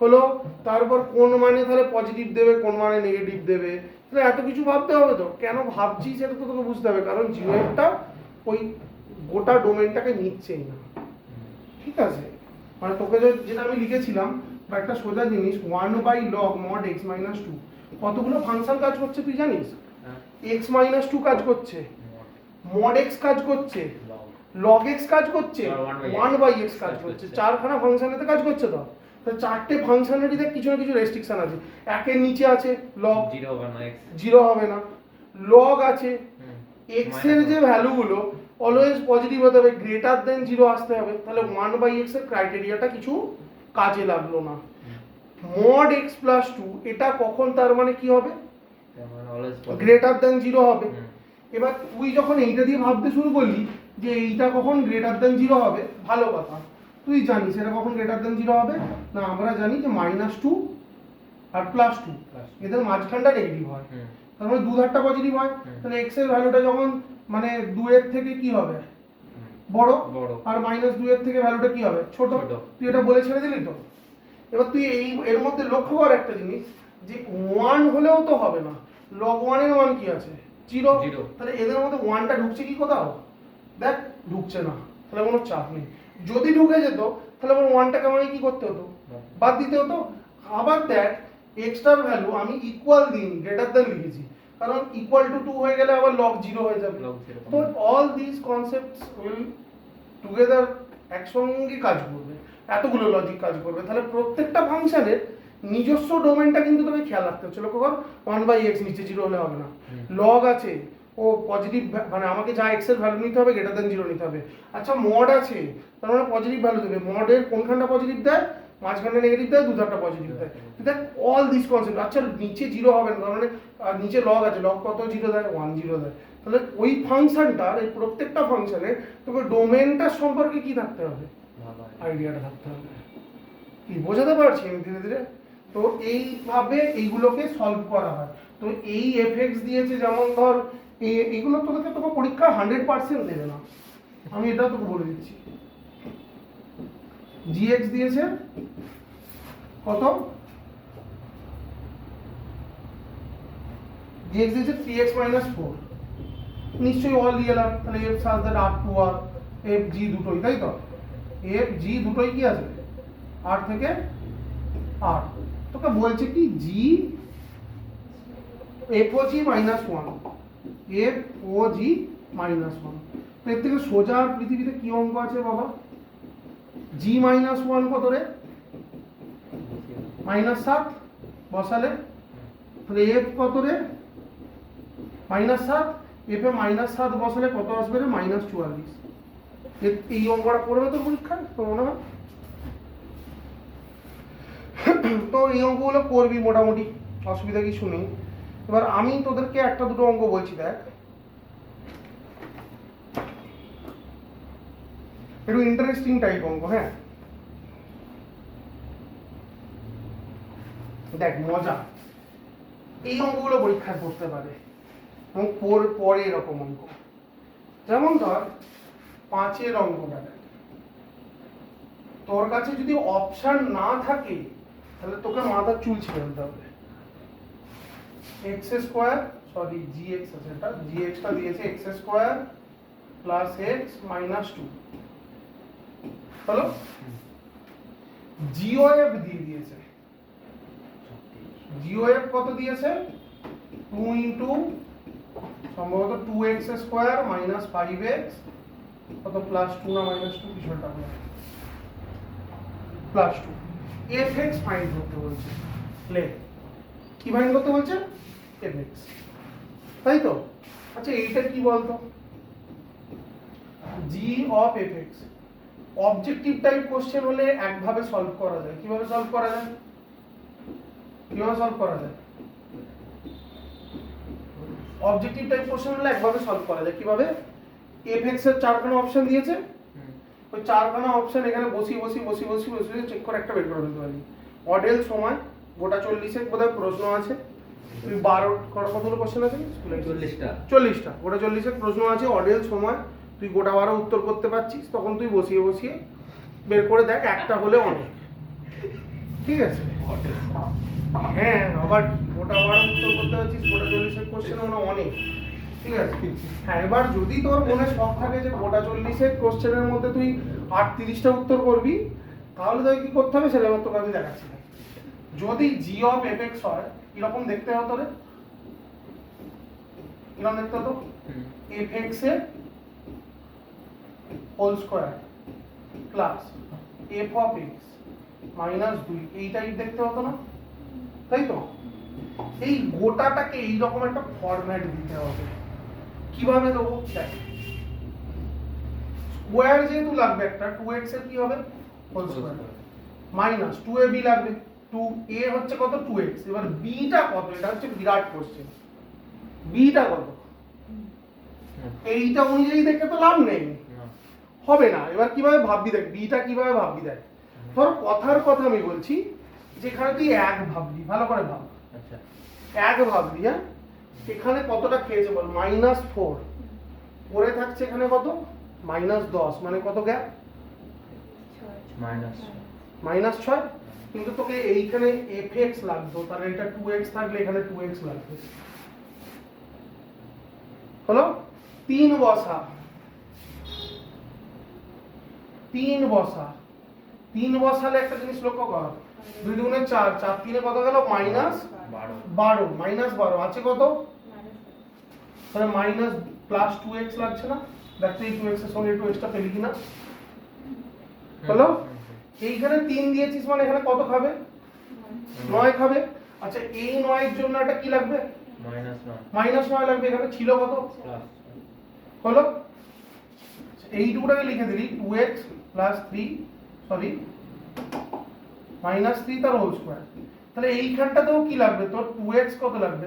হলো? তারপর কোন মানে তাহলে পজিটিভ দেবে, কোন মানে নেগেটিভ দেবে, তাহলে এত কিছু ভাবতে হবে। তো কেন ভাবছি সেটা তো তোকে বুঝতে হবে, কারণ জিওএফটা ওই গোটা ডোমেনটাকে নিচ্ছেই না, ঠিক আছে? মানে তোকে যেটা আমি লিখেছিলাম বা একটা সোজা জিনিস 1/log mod x minus 2 কতগুলো ফাংশন কাজ করছে তুই জানিস? x minus 2 কাজ করছে, mod x কাজ করছে, log x কাজ করছে, 1/x কাজ করছে, চারখানা ফাংশনেতে কাজ করছে। তো চারটে ফাংশনেরই দেখ কিছু না কিছু রেস্ট্রিকশন আছে। একের নিচে আছে log 0 হবে না, log আছে, x এর যে ভ্যালুগুলো অলওয়েজ পজিটিভ হতে হবে, গ্রেটার দেন 0 আসতে হবে, তাহলে 1/x এর ক্রাইটেরিয়াটা কিছু কাজে লাগলো না। mod x প্লাস 2 এটা কখন তার মানে কি হবে, গ্রেটার দেন 0 হবে। এবার তুই যখন এইটা দিয়ে ভাবতে শুরু করলি যে এইটা কখন গ্রেটার দেন 0 হবে, ভালো কথা, তুই জানিস এটা কখন গ্রেটার দেন 0 হবে না? আমরা জানি যে -2 আর +2 এদের মাঝখানটা নেগেটিভ হয়, তার মানে দুধারটা পজিটিভ হয়, তাহলে x এর ভ্যালুটা যখন মানে 2 এর থেকে কি হবে বড় বড়। আর -2 এর থেকে ভ্যালুটা কি হবে ছোট ছোট। তুই এটা বলে ছেড়ে দিলি তো এবার তুই এর মধ্যে লক্ষ্য কর একটা জিনিস যে 1 হলেও তো হবে না log 1 এর মান কি আছে 0 Zero। তাহলে এদের মধ্যে 1টা ঢুকছে কি কোথাও দেখ ঢুকছে না তাহলে কোনো চাপ নেই যদি ঢুকে যেত তাহলে আমার 1টাকে আমাকে কি করতে হতো বাদ দিতে হতো আবার দেখ এক্সট্রা ভ্যালু আমি ইকুয়াল দিইনি গ্রেটার দ্যান লিখেছি কারণ ইকুয়াল টু 2 হয়ে গেলে আবার log 0 হয়ে যাবে Log 0 তো all this concepts will together একসঙ্গে কাজ করবে এতগুলো লজিক কাজ করবে তাহলে প্রত্যেকটা ফাংশনের নিজস্ব ডোমেনটা কিন্তু তোকে খেয়াল রাখতে হচ্ছে লক্ষ্য কর 1/x নিচে 0 হলে হবে না লগ আছে ও পজিটিভ মানে আমাকে যা x এর ভ্যালু নিতে হবে গ্রেটার দ্যান 0 নিতে হবে আচ্ছা মড আছে তার মানে পজিটিভ ভ্যালু দেবে মডের কোনখানটা পজিটিভ দেয় মাঝখানটা নেগেটিভ দেয় দুধারটা পজিটিভ দেয় দেখ অল দিস কনসেপ্ট আচ্ছা নিচে 0 হবে না তার মানে আর নিচে লগ আছে লগ কত 0 দেয় 1 0 দেয় তাহলে ওই ফাংশনটার এই প্রত্যেকটা ফাংশনের তোকে ডোমেনটার সম্পর্কে কি থাকতে হবে আইডিয়াটা থাকতে হবে কি বোঝাতে পারছি আমি ধীরে ধীরে তো এইভাবে এইগুলোকে সলভ করা হয় তো এই এফএক্স দিয়েছে যেমন ধর এইগুলো তোকে পরীক্ষা 100% দেবে না আমি এটা তোকে বলে দিচ্ছি জিএক্স দিয়েছে কত জিএক্স দিয়েছে 3x - 4 নিশ্চয়ই অল রিয়েল আর তাহলে f such that R to R f g দুটোই তাই তো এফ জি দুটোই কি আছে আর থেকে আর তোকে বলছে কি জি এফ ও জি -1 এফ ও জি -1 এর থেকে সোজা আর পৃথিবীতে কি অঙ্ক আছে বাবা জি -1 কত রে -7 বসালে তাহলে এফ কত রে -7 এফ এ -7 বসালে কত আসবে রে -44 এই অঙ্কটা পড়বে তো পরীক্ষায় তো মনে হয় তো এই অঙ্কগুলো করবি মোটামুটি অসুবিধা কিছু নেই এবার আমি তোদেরকে একটা দুটো অঙ্ক বলছি দেখ একটু ইন্টারেস্টিং টাইপ অঙ্ক হ্যাঁ দেখ মজা এই অঙ্কগুলো পরীক্ষায় করতে পারে এবং পরে এরকম অঙ্ক যেমন ধর 5 অঙ্কটা দেখ তোর কাছে যদি অপশন না থাকে তাহলে তোকে মাথার চুল ছেড়ে দিতে হবে x² সরি gx আছে এটা gx টা দিয়েছে x² + x - 2 হলো GOF দিয়ে দিয়েছে GOF কত দিয়েছে 2 সম্ভবত 2x² - 5x কত +2 না -2 বিষয়টা বলে +2 fx ফাইন্ড করতে বলছে লে কি ফাইন্ড করতে বলছে fx তাই তো আচ্ছা এইটা কি বলতো g of fx objective type question হলে একভাবে সলভ করা যায় কিভাবে সলভ করা যায় অবজেক্টিভ টাইপ কোশ্চেন হলে একভাবে সলভ করা যায় কিভাবে fx এর চারখানা অপশন দিয়েছে ওই চারখানা অপশন এখানে বসি চেক করে একটা বের করে দিতে পারি অডেল সময় গোটা 40 এর বোধহয় প্রশ্ন আছে তুই 12 কতগুলো কোশ্চেন আছে স্কুলে 40টা গোটা 40 এর প্রশ্ন আছে অডেল সময় তুই গোটা 12 উত্তর করতে পারছিস তখন তুই বসিয়ে বের করে দেখ একটা হলে অনেক ঠিক আছে হ্যাঁ আবার গোটা 12 উত্তর করতে পারছিস গোটা 40 এর কোশ্চেন মানে অনেক ঠিক আছে হ্যাঁ এবার যদি তোর মনে শখ থাকে যে গোটা 40 এর কোশ্চেনের মধ্যে তুই 38টা উত্তর করবি তাহলে তোকে কি করতে হবে সেটা তোকে আমি দেখাচ্ছি যদি g of fx হয় এরকম দেখতে হতো রে এরকম দেখতে হতো fx এর whole square plus f of x -2 এই টাইপ দেখতে হতো না তাই তো এই গোটাটাকে এইরকম একটা ফরম্যাট দিতে হবে কিভাবে দেবো দেখ স্কোয়ার যেহেতু লাগবে একটা 2x এর কি হবে হোল স্কয়ার মাইনাস 2ab লাগবে 2a হচ্ছে কত 2x এবার b টা কত এটা হচ্ছে বিরাট কোশ্চেন b টা কত এইটা অনুযায়ী দেখে তো লাভ নেই হবে না এবার কিভাবে ভাববি দেখ b টা কিভাবে ভাববি দেখ ধর কথার কথা আমি বলছি যেখানে তুই এক ভাবলি ভালো করে ভাব আচ্ছা এক ভাবলি হ্যাঁ এখানে কতটা খেয়েছে বল -4 পরে থাকছে এখানে কত -10 মানে কত গ্যাপ? মাইনাস -6। কিন্তু তোকে এইখানে fx লাগতো, তাহলে এটা 2x থাকলে এখানে 2x লাগবে। হলো 3 বসা, 3 বসা, 3 বসালে একটা জিনিস লক্ষ্য কর, 2 দুগুণে 4, 4 3 কত গেল? -12, -12 আছে কত? তাহলে মাইনাস প্লাস 2x লাগছে না? দেখতে এই 2x এর সঙ্গে 2x টা পেলি কিনা? হলো এইখানে 3 দিয়েছিস মানে এখানে কত খাবে? 9 খাবে। আচ্ছা এই 9 এর জন্য এটা কি লাগবে? -9 লাগবে। এখানে ছিল কত? হলো এইটুকুটাকে লিখে দিলি 2x প্লাস 3 সরি -3 তার হোল স্কয়ার। তাহলে এইখানটাতেও কি লাগবে তোর? 2x কত লাগবে?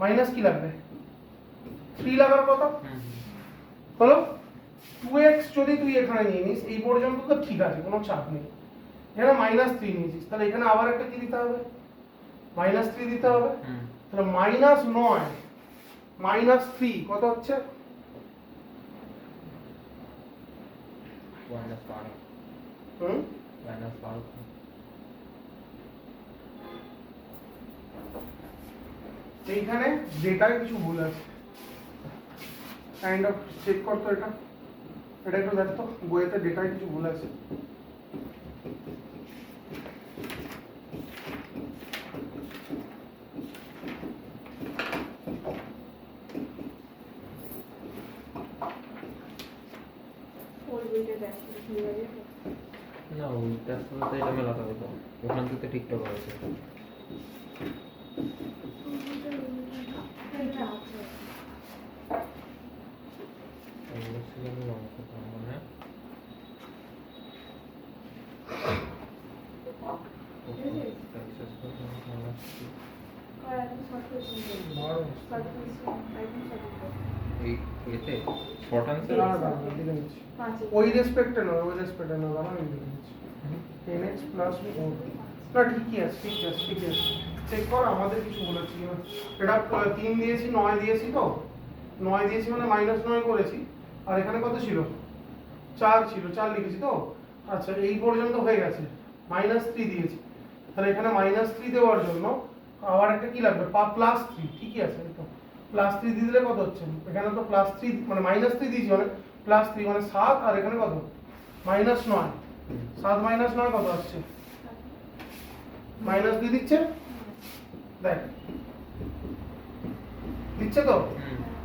মাইনাস কি লাগবে? 3 লাগার কথা। হলো 2x যদি তুই এখানে নিয়ে নিস এই পর্যন্ত তো ঠিক আছে, কোনো চাপ নেই। এখানে -3 নিয়েছিস, তাহলে এখানে আবার একটা কি দিতে হবে? -3 দিতে হবে। তাহলে -9 -3 কত হচ্ছে? এইখানে ডেটায় কিছু ভুল আছে, কাইন্ড অফ চেক করতো এটা একটু দেখতো, বইয়েতে ডেটায় কিছু ভুল আছে। না ওইটার সাথে তো এটা মেলাতে হবে তো, ওখান থেকে ঠিকঠাক হয়েছে। এই এতে শর্ট আনসার ওই রেসপেক্টে নয়, ওই রেসপেক্টে নয়, আমি লিখে দিচ্ছি 10x প্লাস 4। না ঠিকই আছে, ঠিক আছে, ঠিক আছে। চেক কর আমাদের কিছু বলেছি এটা 3 দিয়েছি 9 দিয়েছি তো 9 দিয়েছি মানে -9 করেছি। আর এখানে কত ছিল? 4 ছিল, 4 লিখেছি তো। আচ্ছা এই পর্যন্ত হয়ে গেছে, -3 দিয়েছি। তাহলে এখানে -3 দেওয়ার জন্য আবার একটা কি লাগবে? +3। ঠিকই আছে, এই তো +3 দিয়ে দিলে কত হচ্ছে? এখানে তো +3 মানে -3 দিয়েছি মানে +3 মানে 7, আর এখানে কত? -9। 7 -9 কত আসছে? -2 দিচ্ছে, দেখ দিচ্ছে তো।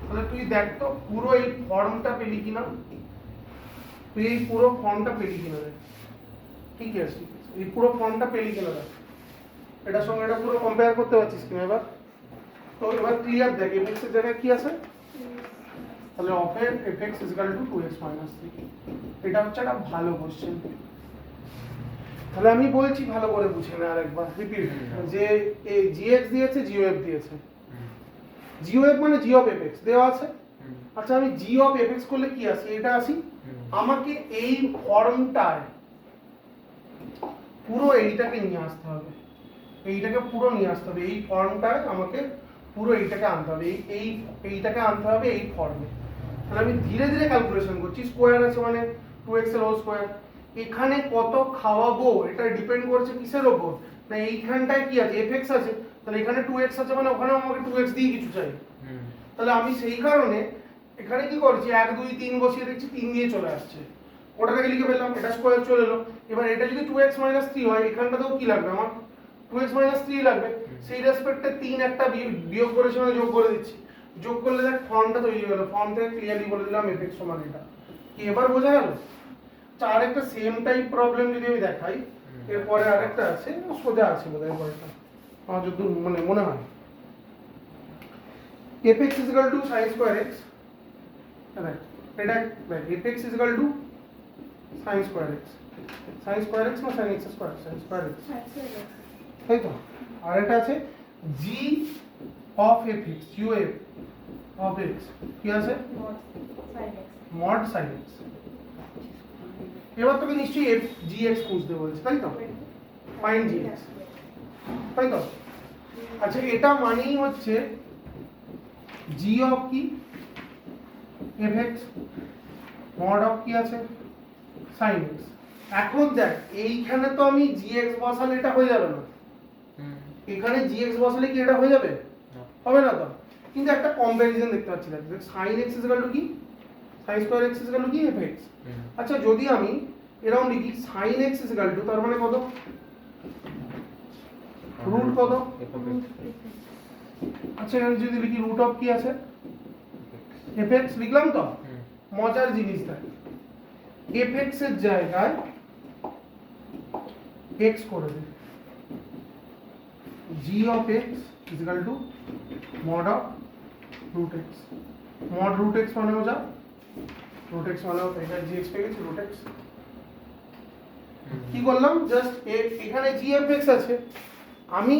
তাহলে তুই দেখ তো পুরো এই ফর্মটা পেলি কিনা, তুই এই পুরো ফর্মটা পেলি কিনা দেখ। ঠিক আছে, ঠিক আছে, এই পুরো ফর্মটা পেলি কিনা দেখ, এটার সঙ্গে এটা পুরো কম্পেয়ার করতে পারছিস কিনা এবার? তো এবার ক্লিয়ার দেখ fx এর জায়গায় কি আছে? তাহলে অফের fx = 2x - 3। এটা হচ্ছে একটা ভালো কোশ্চেন। তাহলে আমি বলছি ভালো করে বুঝে নে আরেকবার রিপিট, যে এই gx দিয়েছে gf দিয়েছে, gf মানে g of fx দেওয়া আছে। আচ্ছা আমি g of fx করলে কি আসি? এটা আসি। আমাকে এই ফর্মটায় পুরো এইটাকে নিয়ে আসতে হবে, এইটাকে পুরো নিয়ে আসতে হবে, এই ফর্মটায় আমাকে পুরো এইটাকে আনতে হবে, এইটাকে আনতে হবে এই ফর্মে। তাহলে আমি ধীরে ধীরে ক্যালকুলেশন করছি। স্কোয়ার আছে মানে 2x এর হোল স্কোয়ার। এখানে কত খাওয়াবো এটা ডিপেন্ড করছে কিসের ওপর? না এইখানটায় কি আছে? fx আছে, তাহলে এখানে 2x আছে মানে ওখানেও আমাকে 2x দিয়ে কিছু চাই। তাহলে আমি সেই কারণে এখানে কি করছি 1 2 3 বসিয়ে দিচ্ছি, 3 দিয়ে চলে আসছে, ওটাকে লিখে ফেললাম, এটা স্কোয়ার চলে এলো। এবার এটা যদি 2x - 3 হয় এখানটাতেও কি লাগবে আমার? 2x - 3 লাগবে। সেই রেসপেক্টে 3 একটা বিয়োগ করেছি মানে যোগ করে দিচ্ছি, যোগ করলে দেখ ফর্মটা তৈরি হয়ে গেল। ফর্ম থেকে ক্লিয়ারলি বলে দিলাম fx সমান এটা। কি এবার বোঝা গেল? আর একটা সেম টাইপ প্রবলেম যদি আমি দেখাই, এরপরে আরেকটা আছে, সোজা আছে বোধহয় পরেরটা আমার যদি মানে মনে হয়। fx = sin²x, right? এটা রাইট, fx = sin²x, sin²x না sin x²? sin²x, তাই তো। আর এটা আছে g of fx, uf of x কি আছে? mod sin x। এবার তোকে নিশ্চয়ই gx খুঁজতে বলছে, তাই তো? ফাইন্ড gx, তাই তো? আচ্ছা এটা মানেই হচ্ছে g of কি? fx। মড অফ কি আছে sin x। এখন দেখ এইখানে তো আমি gx বসালে এটা হয়ে যাবে না, এখানে gx বসালে কি এটা হয়ে যাবে? হবে না তো। কিন্তু একটা কম্প্যারিজন দেখতে পাচ্ছি দেখ sin x কি sin স্কয়ার x কি fx। আচ্ছা যদি আমি এরকম লিখি sin x তার মানে কত, রুট কত? আচ্ছা এখানে যদি লিখি রুট অফ কি আছে fx লিখলাম তো। মজার জিনিস দেখ fx এর জায়গায় x করে দে, g of x mod of root x। mod root x মানে যা root x মানে এটা gx পেয়ে গেছি root x। কি করলাম জাস্ট এখানে g of x আছে, আমি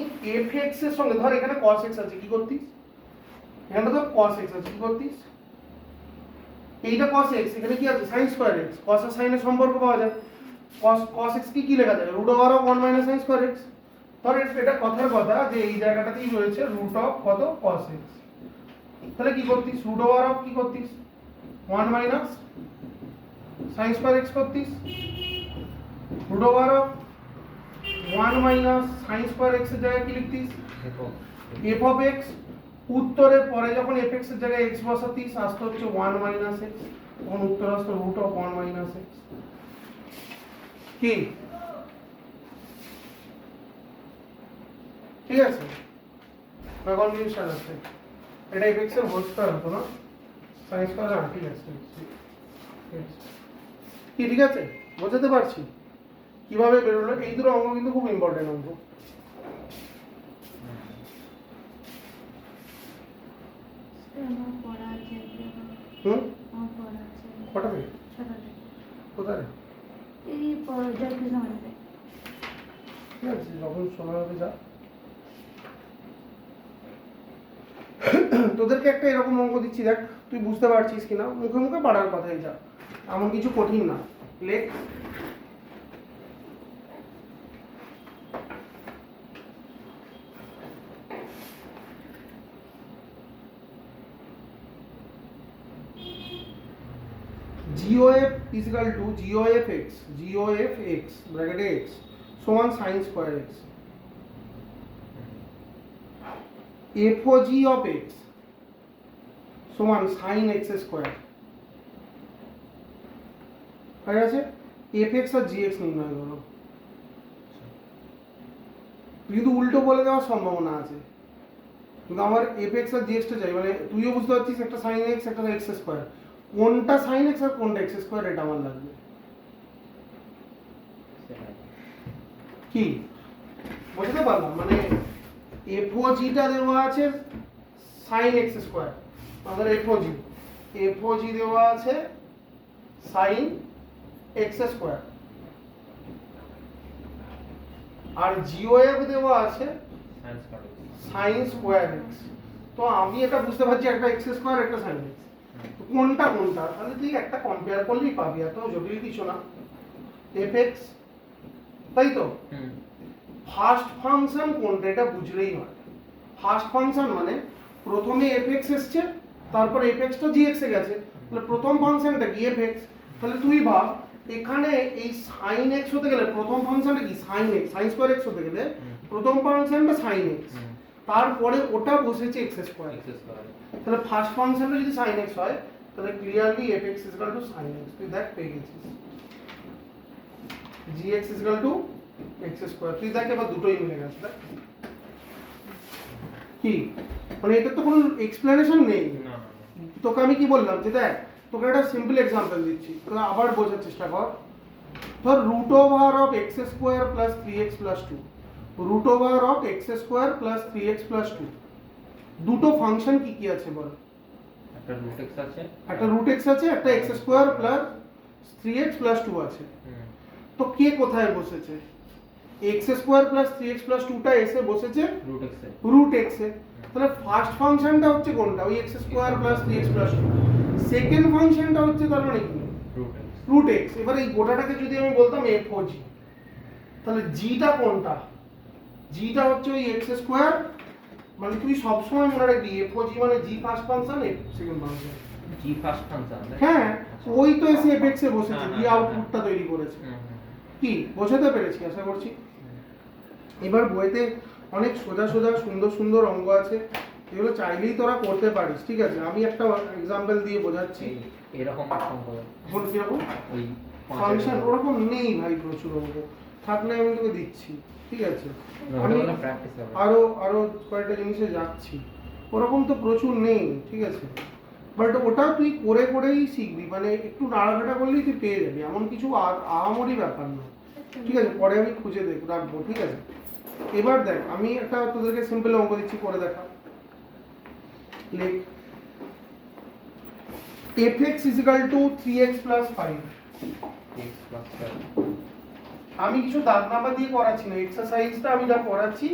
fx এর সঙ্গে ধর এখানে cos x আছে, কি করতিস এখানে তো cos x আছে, কি করতিস এইটা cos x, এখানে কি আছে sin স্কয়ার x, cos আর sin এর সম্পর্ক পাওয়া যায়। cos x কি লেখা যায় root over of 1 sin square x। ধর এটা কথার কথা যে এই জায়গাটাতেই রয়েছে root of কত cos x, তাহলে কি করতিস root over of কি করতিস 1 sin স্কয়ার x করতিস, root over of 1 sin square x এর জায়গায় কি লিখতিস f of x। উত্তরের পরে যখন fx এর জায়গায় x বসাতিস আসতো হচ্ছে 1 x, তখন উত্তর আসতো root of 1 x। কি ঠিক আছে না কনফিউশন আছে? এটা fx এর হোল স্কয়ার হতো না sin স্কয়ার, আর ঠিক আছে কি ঠিক আছে বোঝাতে পারছি কিভাবে বেরোলো। এই দুটো অঙ্ক কিন্তু খুব ইম্পর্টেন্ট অঙ্ক। কটাতে কোথায় ঠিক আছে যখন সময় হবে যা। তোদেরকে একটা এরকম অঙ্ক দিচ্ছি দেখ তুই বুঝতে পারছিস কিনা, মুখে মুখে পারার কথাই যা, এমন কিছু কঠিন না। লেখ GOF is equal to GOF x bracket x সমান sin square x, FOG of x সমান sin x স্কয়ার। ঠিক আছে fx আর gx নির্ণয় করো। কিন্তু উল্টো বলে দেওয়ার সম্ভাবনা আছে, কিন্তু আমার fx আর gx টা চাই, মানে তুইও বুঝতে পারছিস একটা sin x একটা x স্কয়ার, কোনটা sin x আর কোনটা x স্কয়ার এটা আমার লাগবে। কি বুঝতে পারলাম? মানে FOG টা দেওয়া আছে sin x স্কয়ার, আমাদের FOG দেওয়া আছে sin x স্কয়ার, আর GOF দেওয়া আছে sin স্কয়ার x। তো আমি এটা বুঝতে পারছি একটা x স্কয়ার একটা sin x, কোনটা কোনটা তাহলে তুই একটা কম্পেয়ার করলেই পাবি, এত জটিল কিছু না। fx তাই তো ফার্স্ট ফাংশন কোনটা এটা বুঝলেই হয়। ফার্স্ট ফাংশন মানে প্রথমে fx এসছে তারপর fx টা gx এ গেছে, তাহলে প্রথম ফাংশনটা কি fx। তাহলে তুই ভাব এখানে এই sin x হতে গেলে প্রথম ফাংশনটা কি sin x, sin square x হতে গেলে প্রথম ফাংশনটা sin x, তারপরে ওটা বসেছে x স্কয়ার। তাহলে ফার্স্ট ফাংশনটা যদি sin x হয় তাহলে ক্লিয়ারলি fx sin x, তুই দেখ পেয়ে গেছিস gx x স্কয়ার। তুই দেখ এবার দুটোই মিলে গেছে দেখ কি, মানে এটা তো কোনো এক্সপ্লেনেশন নেই। তোকে আমি কি বললাম যে দেখ তোকে একটা সিম্পল एग्जांपल দিচ্ছি, তোরা আবার বোঝার চেষ্টা কর। ধর root over of x square plus 3x plus 2, root over of x square plus 3x plus 2 দুটো ফাংশন কি কি আছে বল? একটা রুট x আছে, একটা x square plus 3x plus 2 আছে। তো কে কোথায় বসেছে? x square plus 3x plus 2 টা এসে বসেছে রুট x এ। তাহলে ফার্স্ট ফাংশনটা হচ্ছে কোনটা? ওই x square plus 3x plus 2। Second ফাংশনটা হচ্ছে তার মানে কি রুট x। এবারে এই গোটাটাকে যদি আমি বলতাম FOG, তাহলে g টা কোনটা? g টা হচ্ছে ওই x স্কয়ার, মানে তুই সব সময় মনে রাখবি FOG মানে g first function f second function. G first function হ্যাঁ, ওই তো এসে এফএক্স এ বসেছে, হ্যাঁ, দিয়ে হ্যাঁ, আউটপুটটা তৈরি করেছে। হুম, হুম, কি বোঝাতে পেরেছি আশা করছি। এবার বইতে অনেক সোজা সোজা সুন্দর সুন্দর অঙ্ক আছে, এগুলো চাইলেই তোরা করতে পারিস, ঠিক আছে। আমি একটা এক্সাম্পল দিয়ে বোঝাচ্ছি। এরকম একটা অঙ্ক এখন কিরকম ওই ফাংশন ওরকম নেই ভাই, প্রচুর অঙ্ক থাকলে আমি তোকে দিচ্ছি, ঠিক আছে। আমি প্র্যাকটিস হবে। আরো আরো কয়েকটা জিনিসে যাচ্ছি, ওরকম তো প্রচুর নেই, ঠিক আছে। বাট ওটা তুই করে করেই শিখবি, মানে একটু নাড়াঘাটা করলেই তুই পেয়ে যাবি, এমন কিছু আহামরি ব্যাপার না, ঠিক আছে। পরে আমি খুঁজে রাখবো, ঠিক আছে। এবার দেখ, আমি একটা তোদেরকে সিম্পল অঙ্ক দিচ্ছি, করে দেখা। লেখ fx is equal to 3x plus 5। x plus 5 আমি কিছু দাগ নাম্বার দিয়ে করাচ্ছি না, এক্সারসাইজটা আমি যা করাচ্ছি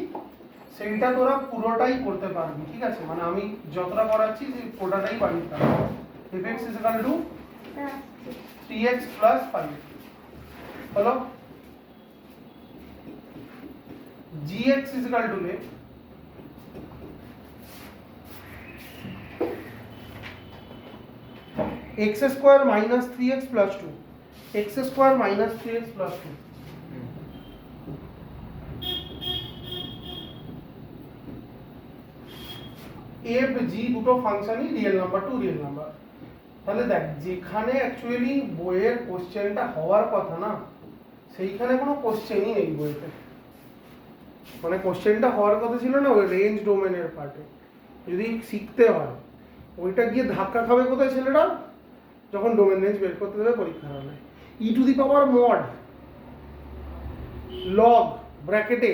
সেইটা তোরা পুরোটাই করতে পারবি, ঠিক আছে। মানে আমি যতটা করাচ্ছি সেই পুরোটাই পারবি। fx is equal to 3x plus 5 হলো, gx is equal to লে x square minus 3x plus 2, x square minus 3x plus 2। F G দুটো ফাংশনই real number to real number. তাহলে দেখ, যেখানে অ্যাকচুয়ালি বইয়ের কোশ্চেনটা হওয়ার কথা না, সেইখানে কোনো কোশ্চেনই নেই বইতে। মানে কোশ্চেনটা হওয়ার কথা ছিল না ওই রেঞ্জ ডোমেনের পার্টে, যদি শিখতে হয় ওইটা গিয়ে ধাক্কা খাবে কোথায় ছেলেটা, যখন ডোমেন রেঞ্জ বের করতে দেবে পরীক্ষার হলে। E to the power mod log ব্র্যাকেটে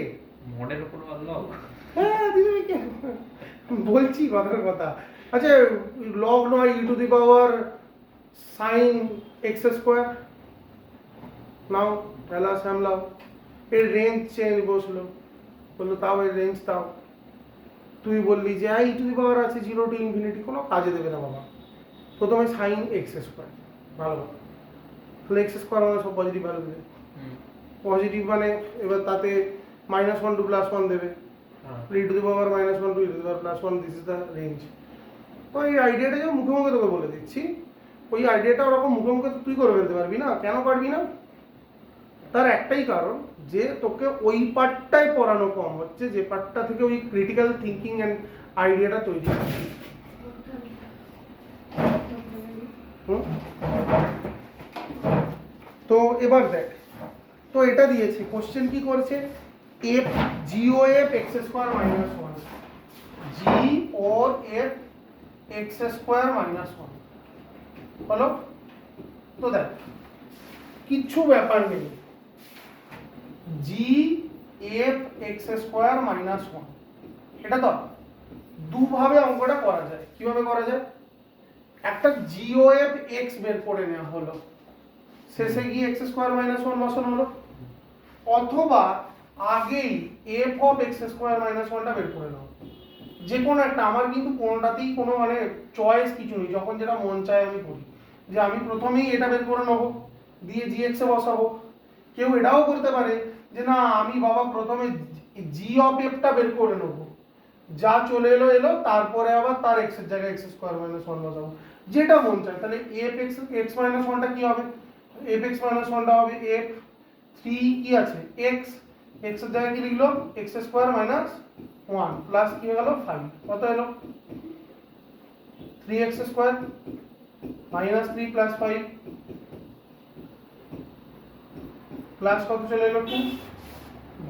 মডেল উপর লগ, হ্যাঁ দিদি বলছি কথার কথা। আচ্ছা, লগ নয়, E to the power sine X square নাও, পেলা সামলাও, এর রেঞ্জ চেঞ্জ বসলো, বললো তাও এর রেঞ্জ তাও। তুই বললি যে ই টু দি পাওয়ার আছে 0 to ইনফিনিটি, কোনো কাজে দেবে না বাবা। প্রথমে সাইন এক্স স্কোয়ার, ভালো কথা, তাহলে এক্স স্কোয়ার মানে সব পজিটিভ ভ্যালু দেবে। পজিটিভ মানে এবার তাতে -1 to +1 দেবে, e to the power -1 to e to the power +1, this is the range. তো এই আইডিয়াটা যে মুখে মুখে তোকে বলে দিচ্ছি, ওই আইডিয়াটা ওরকম মুখে মুখে তুই করে ফেলতে পারবি না। কেন পারবি না? তার একটাই কারণ, যে তোকে ওই পার্টটাই পড়ানো কম হচ্ছে, যে পার্টটা থেকে ওই ক্রিটিক্যাল থিঙ্কিং অ্যান্ড আইডিয়াটা তৈরি হচ্ছে। তো এবার দেখ, তো এটা দিয়েছে কোশ্চেন কি করেছে, এফ জি ও এফ এক্স স্কোয়ার মাইনাস 1, জি ও এফ এক্স স্কোয়ার মাইনাস 1 বলো। তো দেখ কিচ্ছু ব্যাপার নেই, জি এফ এক্স স্কোয়ার মাইনাস 1, এটা তো দুভাবে অঙ্কটা করা যায়। কিভাবে করা যায়, একটা জিও এফ এক্স বের করে নেওয়া হলো, শেষে গিয়ে এক্স স্কোয়ার মাইনাস 1 বসানো হলো, অথবা আগেই F of X square minus 1টা বের করে নাও, যে কোনো একটা। আমার কিন্তু কোনোটাতেই কোনো মানে চয়েস কিছু নেই, যখন যেটা মন চায় আমি করি, যে আমি প্রথমেই এটা বের করে নেবো, দিয়ে জি এক্স এ বসাবো। কেউ এটাও করতে পারে যে না, আমি বাবা প্রথমে জি অফ এফটা বের করে নেবো, যা চলে এলো এলো, তারপরে আবার তার এক্স এর জায়গায় এক্স স্কোয়ার মাইনাস 1 বসাবো, যেটা মন চায়। তাহলে এফ এক্স এক্স মাইনাস 1টা কি হবে, এফ এক্স মাইনাস 1টা হবে এফ 3 কি আছে এক্স, এক্স এর জায়গায় কি লিখলো এক্স স্কোয়ার মাইনাস 1 প্লাস কি হয়ে গেল 5, কত এলো 3x square minus 3 plus 5 plus কত চলে এলো 2।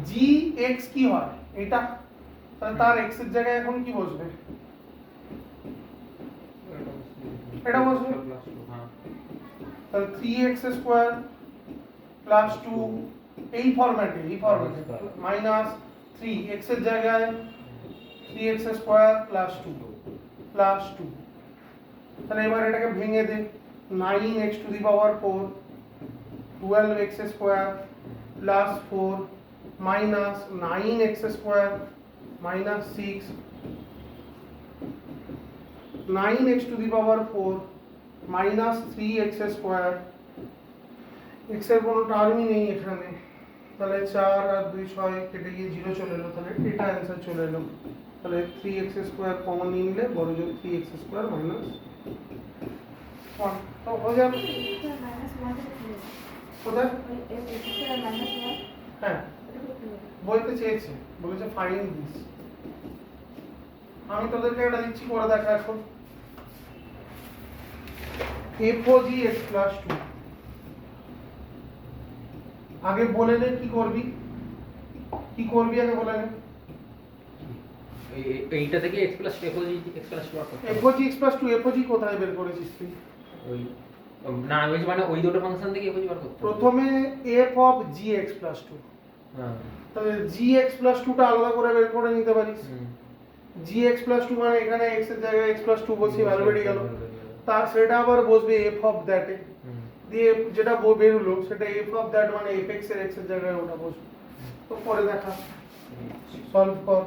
জি এক্স কি হয় এটা, তাহলে তার x এর জায়গায় এখন কি বসবে, এটা বসবে, তাহলে 3x স্কোয়ার প্লাস 2 এই ফরম্যাটে মাইনাস 3 x এর জায়গায় 3x স্কোয়ার প্লাস 2 তাহলে এবার এটাকে ভেঙে দে, 9x two the power 4 12x square plus 4 minus 9x square minus 6 9x two the power 4 minus 3x square, x এর কোনো টার্মই নেই এখানে, তাহলে 4 আর 2 6 কেটে গিয়ে 0 চলে এলো, তাহলে এটা অ্যান্সার চলে এলো। তাহলে 3x স্কোয়ার কমন নিয়ে নিলে বড় জোর 3x স্কোয়ার মাইনাস ওয়ান তো হয়ে যাবে কোথায় হ্যাঁ বলতে চেয়েছে বলেছে ফাইন দিস আমি তোদেরকে এটা দিচ্ছি করে দেখা এখন এফওজি এক্স প্লাস টু আগে বলে নে কি করবি আগে বলে নে এইটা থেকে x প্লাস এফওজি x প্লাস 2 করতে এফওজি এক্স প্লাস টু এফওজি কোথায় বের করেছিস তুই ওই না ওই যে মানে ওই দুটো ফাংশন থেকে এফওজি বার করতে হবে। প্রথমে f of g x plus two হ্যাঁ তাহলে জি এক্স প্লাস টুটা আলাদা করে বের করে নিতে পারিস জি এক্স প্লাস টু মানে এখানে এক্স এর জায়গায় এক্স প্লাস টু বসিয়ে ভ্যালু বেরিয়ে গেল তা সেটা আবার বসবে এফ অফ দ্যাট এ দিয়ে যেটা বেরোলো সেটা এফ অফ দ্যাট মানে এফ এক্স এর এক্স এর জায়গায় ওটা বসবে তো পরে দেখা সলভ কর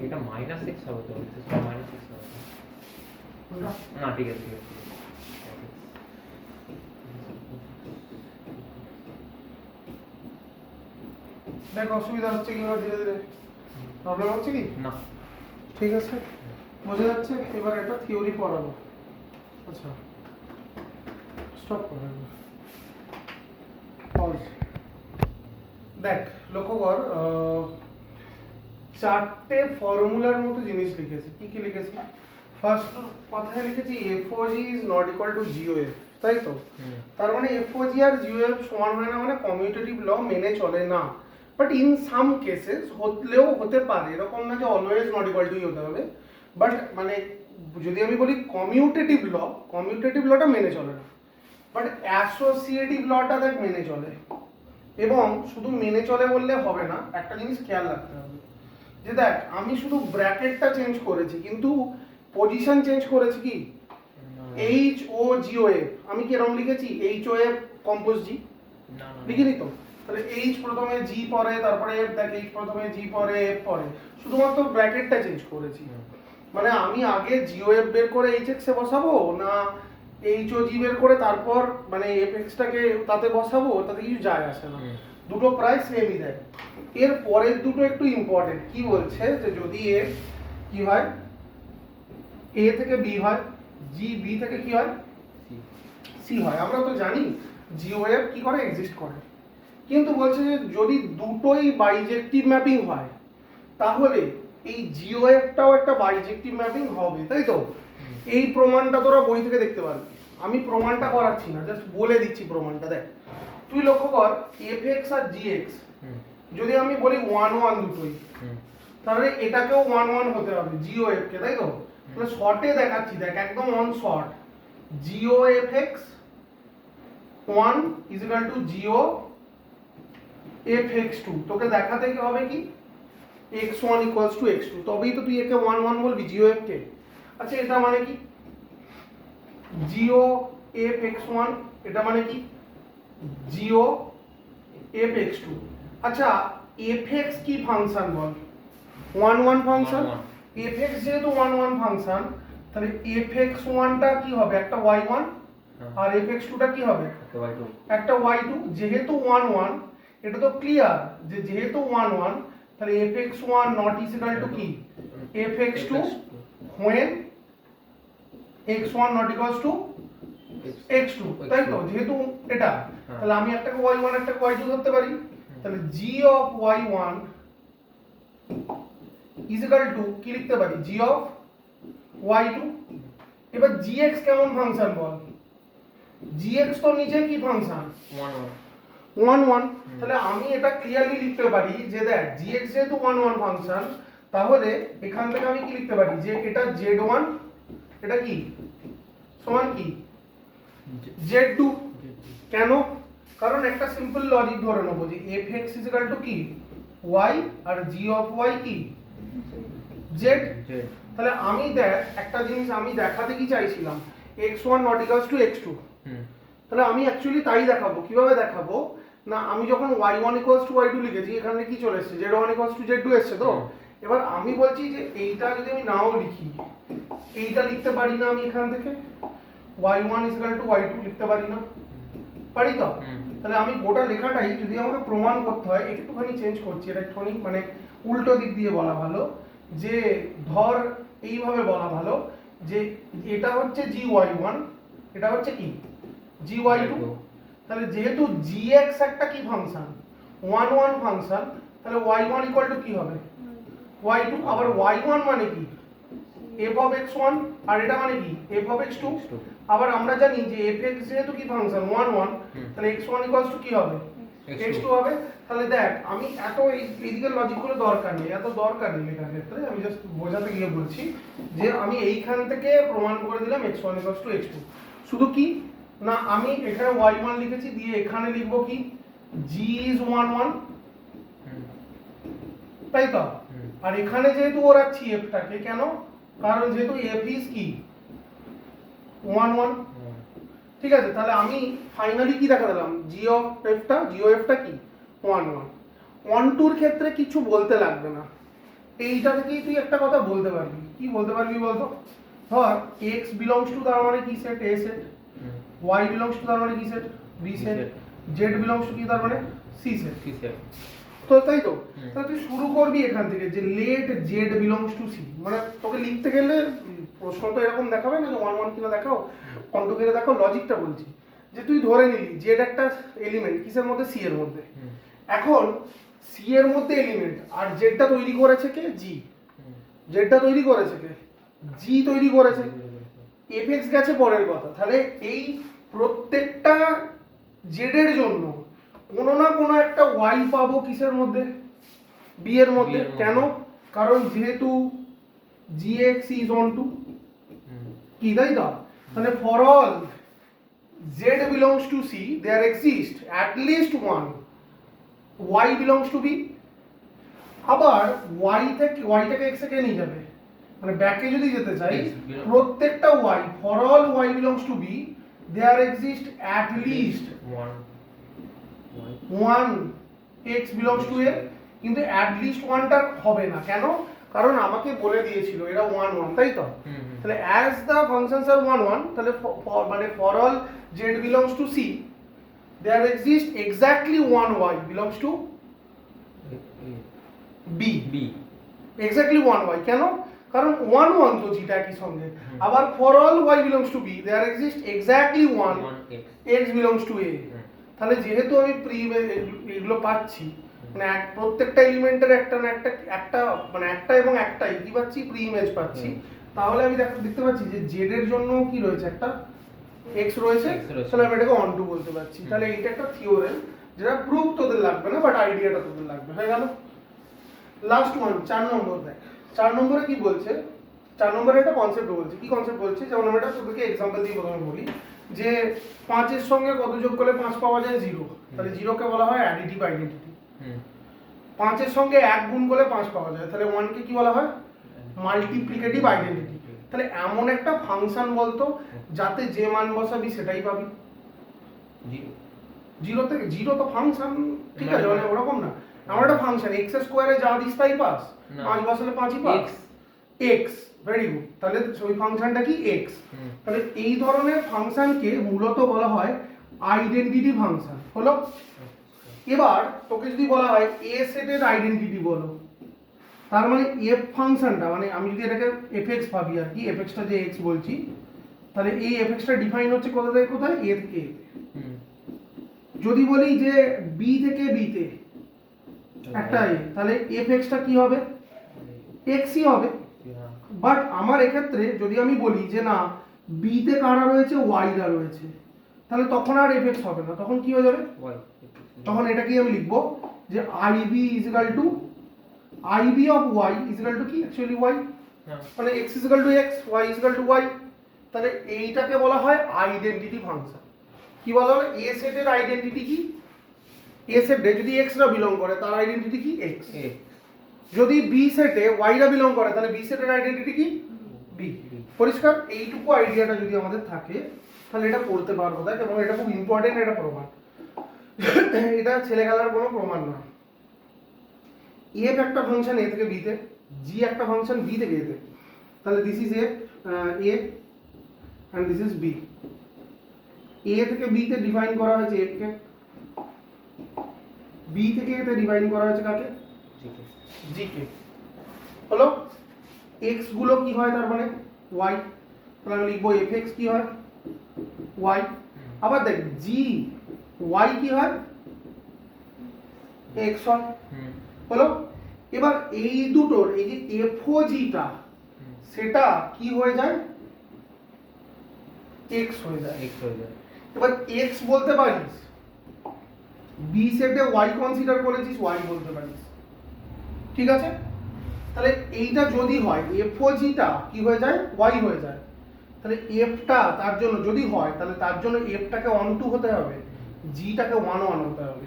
এটা মাইনাস x হবে তো মাইনাস x হবে না ঠিক আছে দেখ অসুবিধা হচ্ছে কি না ধীরে ধীরে প্রবলেম হচ্ছে কি না ঠিক আছে বোঝা যাচ্ছে এবার একটা থিওরি পড়াবো আচ্ছা স্টপ করো পজ দেখ লক্ষ্য কর চারটে ফর্মুলার মতো জিনিস লিখেছি কি কি লিখেছি ফার্স্ট কথায় লিখেছি এফওজি ইজ নট ইকুয়াল টু জিওএফ তাই তো তার মানে এফওজি আর জিওএফ সমান হয় না মানে কমিউটেটিভ ল মেনে চলে না বাট ইন সাম কেসেস হলেও হতে পারে এরকম না যে অলওয়েজ নট ইকুয়াল টু হতে হবে বাট মানে যদি আমি বলি কমিউটেটিভ লটা মেনে চলে না বাট অ্যাসোসিয়েটিভ লটা দেখ মেনে চলে এবং শুধু মেনে চলে বললে হবে না একটা জিনিস খেয়াল রাখতে হবে যে দেখ আমি শুধু ব্র্যাকেটটা চেঞ্জ করেছি কিন্তু পজিশন চেঞ্জ করেছি কি এইচ ও জিও এফ আমি কি এরকম লিখেছি এইচ ও এফ কম্পোজ জি লিখিনি তো তাহলে এইচ প্রথমে জি পরে তারপরে এফ দেখ এইচ প্রথমে জি পরে এফ পরে শুধুমাত্র ব্র্যাকেটটা চেঞ্জ করেছি মানে আমি আগে জিও এফ বের করে এইচ এক্স এ বসাবো না এইচ ও জি বের করে তারপর মানে এফ এক্সটাকে তাতে বসাবো তাতে কিছু যায় আসে না দুটো প্রায় সেমই দেয় এর পরের দুটো একটু ইম্পর্টেন্ট কি বলছে যে যদি এ কি হয় এ থেকে বি হয় জি বি থেকে কি হয় সি হয় আমরা তো জানি জিও এফ কি করে এক্সিস্ট করে কিন্তু বলছে যে যদি দুটোই বাইজেক্টিভ ম্যাপিং হয় তাহলে এই জিও এফটাও একটা বাইজেক্টিভ ম্যাপিং হবে তাই তো এই প্রমাণটা তোরা বই থেকে দেখতে পারবি আমি প্রমাণটা করাচ্ছি না জাস্ট বলে দিচ্ছি প্রমাণটা দেখ তুই লক্ষ্য কর এফ এক্স আর জি এক্স যদি আমি বলি 1 1 দুটোই তাহলে এটাকেও 1 1 হতে হবে জিও এফ কে তাই তো তাহলে শর্টে দেখাচ্ছি দেখ একদম on short Jio F x 1 is equal two জিও এফ এক্স 2 তোকে দেখাতে কি হবে কি x1 ইকুয়ালস টু x2 তবেই তো তুই একে 1 1 বলবি জিও এফ কে আচ্ছা এটা মানে কি জিও এফ x1 এটা মানে কি জিও এফ x2 আচ্ছা fx কি ফাংশন বল 1 1 ফাংশন fx যেহেতু 1 1 ফাংশন তাহলে fx1 টা কি হবে একটা y1 আর fx2 টা কি হবে একটা y2 যেহেতু 1 1 এটা তো ক্লিয়ার যে যেহেতু 1 1 তাহলে fx1 not is equal to কি fx2 when x1 not equals to x2 তাই তো যেহেতু এটা তাহলে আমি একটাকে y1 একটাকে y2 ধরতে পারি তাহলে g of y1 is equal to কি লিখতে পারি g of y2 এবার gx কেমন ফাংশন বল gx তো নিচে কি ফাংশন 1 1 1 1, তাহলে আমি এটা ক্লিয়ারলি লিখতে পারি যে দেখ gx যেহেতু 1 1 ফাংশন, তাহলে এখান থেকে আমি কি লিখতে পারি যে এটা z1 এটা কি সমান কি z2। কেন? কারণ একটা সিম্পল লজিক ধরে নেবো যে fx কি y আর g অফ y কি z। তাহলে আমি দেখ একটা জিনিস আমি দেখাতে কি চাইছিলাম x1 not equals to x2, তাহলে আমি অ্যাকচুয়ালি তাই দেখাবো। কিভাবে দেখাবো না, আমি যখন y1 equals to y2 লিখেছি এখানে কি চলে এসেছে z1 equals to z2 এসেছে তো। এবার আমি বলছি যে এইটা যদি আমি নাও লিখি, এইটা লিখতে পারি না আমি এখান থেকে y1 is equal to y2 লিখতে পারি না, পারি তো? তাহলে আমি গোটা লেখাটাই যদি আমাকে প্রমাণ করতে হয় একটুখানি চেঞ্জ করছি, এটা একটুখানি মানে উল্টো দিক দিয়ে বলা ভালো, যে ধর এইভাবে বলা ভালো যে এটা হচ্ছে gy1, এটা হচ্ছে কি gy2। তাহলে যেহেতু gx একটা কি ফাংশন 1 1 ফাংশন, তাহলে y1 ইকুয়াল টু কি হবে y2। আবার y1 মানে কি f of x1 আর এটা মানে কি f of x2। আবার আমরা জানি যে fx যেহেতু কি ফাংশন 1 1, তাহলে x1 ইকুয়ালস টু কি হবে x2 হবে। তাহলে দেখ আমি এত এইদিকের লজিকগুলো দরকার নেই, এত দরকার নেই লেখার ক্ষেত্রে, আমি জাস্ট বোঝাতে গিয়ে বলছি যে আমি এইখান থেকে প্রমাণ করে দিলাম x1 ইকুয়ালস টু x2। শুধু কি না আমি এখানে y1 লিখেছি, দিয়ে এখানে লিখবো কি g is 1 1, তাই তো? আর এখানে যেহেতু ওরাচ্ছি f টাকে, কেন? কারণ যেহেতু f is কি 1 1, ঠিক আছে? তাহলে আমি ফাইনালি কি দেখা দিলাম g of f টা কি 1 1। 1 2 এর ক্ষেত্রে কিছু বলতে লাগবে না, এইটা থেকেই তুই একটা কথা বলতে পারবি। কি বলতে পারবি বলতো? ধর x belongs to তার মানে কি set a set, y belongs to তার মানে কি set b set, z belongs to কি তার মানে c সেট। তো তাই তো, তাহলে তুই শুরু করবি এখান থেকে যে let z belongs to c, মানে তোকে লিখতে গেলে প্রশ্ন তো এরকম দেখাবে না যে 1 1 কিনা দেখাও 1 2 কিনা দেখাও, লজিকটা বলছি যে তুই ধরে নিলি z একটা এলিমেন্ট কিসের মধ্যে c এর মধ্যে। এখন c এর মধ্যে এলিমেন্ট আর z টা তৈরি করেছে কে g, z টা তৈরি করেছে কে g তৈরি করেছে, fx গেছে পরের কথা। তাহলে এই প্রত্যেকটা z এর জন্য কোনো না কোনো একটা y পাবো কিসের মধ্যে b এর মধ্যে। কেন? কারণ যেহেতু gx is on to কি, তাই তো? মানে for all z belongs to c there exists at least one y belongs to b। আবার y টাকে x এ কে নিয়ে যাবে, মানে ব্যাকে যদি যেতে চাই প্রত্যেকটা y for all y belongs to b there exists at least one x belongs to a, কিন্তু at least one টা হবে না। কেন? কারণ আমাকে বলে দিয়েছিল এরা 1 1, তাই তো? তাহলে as the functions are 1 1, তাহলে মানে for all z belongs to c there exists exactly one y belongs to b exactly one y। কেন? কারণ 1 1 তো যেটা একই সঙ্গে। আবার for all y belongs to b there exists exactly one x belongs to a। তাহলে যেহেতু আমি এগুলো পাচ্ছি, মানে প্রত্যেকটা এলিমেন্টের একটা না একটা মানে একটা এবং একটাই কি পাচ্ছি প্রি ইমেজ পাচ্ছি, তাহলে আমি দেখতে পাচ্ছি যে z এর জন্য কি রয়েছে একটা x রয়েছে, তাহলে আমি এটাকে অন টু বলতে পারছি। তাহলে এইটা একটা থিওরেম যেটা প্রুফ তোদের লাগবে না, বাট আইডিয়াটা তোদের লাগবে। হয়ে গেল। লাস্ট ওয়ান 4 নম্বর। দেখ 4 নম্বরে কি বলছে, 4 নম্বরে একটা কনসেপ্ট বলছে। কি কনসেপ্ট বলছে? যেমন আমি এটা তোদেরকে এক্সাম্পল দিয়ে প্রথমে বলি যে 5 এর সঙ্গে কত যোগ করলে 5 পাওয়া যায় 0, তাহলে 0 কে বলা হয় অ্যাডিটিভ আইডেন্টিটি। 5 এর সঙ্গে 1 গুণ করলে 5 পাওয়া যায়, তাহলে 1 কে কি বলা হয় মাল্টিপ্লিকেটিভ আইডেন্টিটি। তাহলে এমন একটা ফাংশন বলতো যাতে যে মান বসাবি সেটাই পাবি। 0 থেকে 0 তো ফাংশন, ঠিক আছে, মানে ওরকম না, আমার একটা ফাংশন x স্কয়ারে যা দিস তাই পাস, 5 বসালে 5ই পাস x। Very good. তাহলে ওই ফাংশনটা কি x। তাহলে এই ধরনের ফাংশনকে মূলত বলা হয় আইডেন্টিটি ফাংশন। হলো? এবার তোকে যদি বলা হয় a সেটের আইডেন্টিটি বলো, তার মানে f ফাংশনটা, মানে আমি যদি এটাকে fx ভাবি আর কি, fx টা যে x বলছি, তাহলে এই fx টা ডিফাইন হচ্ছে কোথা থেকে কোথায়, a থেকে a। যদি বলি যে b থেকে b তে একটা a, তাহলে fx টা কি হবে x ই হবে। বাট আমার এক্ষেত্রে যদি আমি বলি যে না b তে কারা রয়েছে y রা রয়েছে, তাহলে তখন আর এফএক্স হবে না, তখন কি হয়ে যাবে? ওয়াই। তখন এটা কি আমি লিখবো যে I B is equal to I B of y is equal to কি অ্যাকচুয়ালি ওয়াই, হ্যাঁ মানে x is equal to x, y is equal to y. তাহলে এইটাকে বলা হয় আইডেন্টিটি ফাংশন। কি বলা হয়? এ সেটের আইডেন্টিটি কি? এ সেটে যদি এক্স রা বিলং করে তার আইডেন্টিটি কি? এক্স। এ যদি বি সেটে ওয়াই রা বিলং করে তাহলে বি সেটের আইডেন্টিটি কি? বি। পরিষ্কার? এইটুকু আইডিয়াটা যদি আমাদের থাকে তাহলে এটা করতে পারবো, দেখ, এবং এটা খুব ইম্পর্টেন্ট একটা প্রমাণ। এটা ছেলে খেলার কোনো প্রমাণ না। এফ একটা ফাংশন এ থেকে বিতে, জি একটা ফাংশন বি থেকে এতে, তাহলে this is A and this is B. A থেকে বি তে ডিফাইন করা হয়েছে এফ কে, বি থেকে এতে ডিফাইন করা হয়েছে কাকে? ঠিক আছে। জি কে। হলো? এক্স গুলো কি হয় তার মানে ওয়াই, তাহলে আমি লিখবো এফ এক্স কি হয়? ওয়াই। আবার দেখ জি ওয়াই কি হয়? এক্স হয়। হলো? এবার এই দুটোর এই যে এফ ও জিটা সেটা কি হয়ে যায়? এক্স হয়ে যায়। এক্স হয়ে যায়। এবার এক্স বলতে পারিস, বি সেটে ওয়াই কনসিডার করেছিস ওয়াই বলতে পারিস, ঠিক আছে? তাহলে এইটা যদি হয় এফ ও জিটা কি হয়ে যায়? ওয়াই হয়ে যায়। তাহলে এফটা তার জন্য যদি হয় তাহলে তার জন্য এফটাকে অন টু হতে হবে, জিটাকে ওয়ান ওয়ান হতে হবে।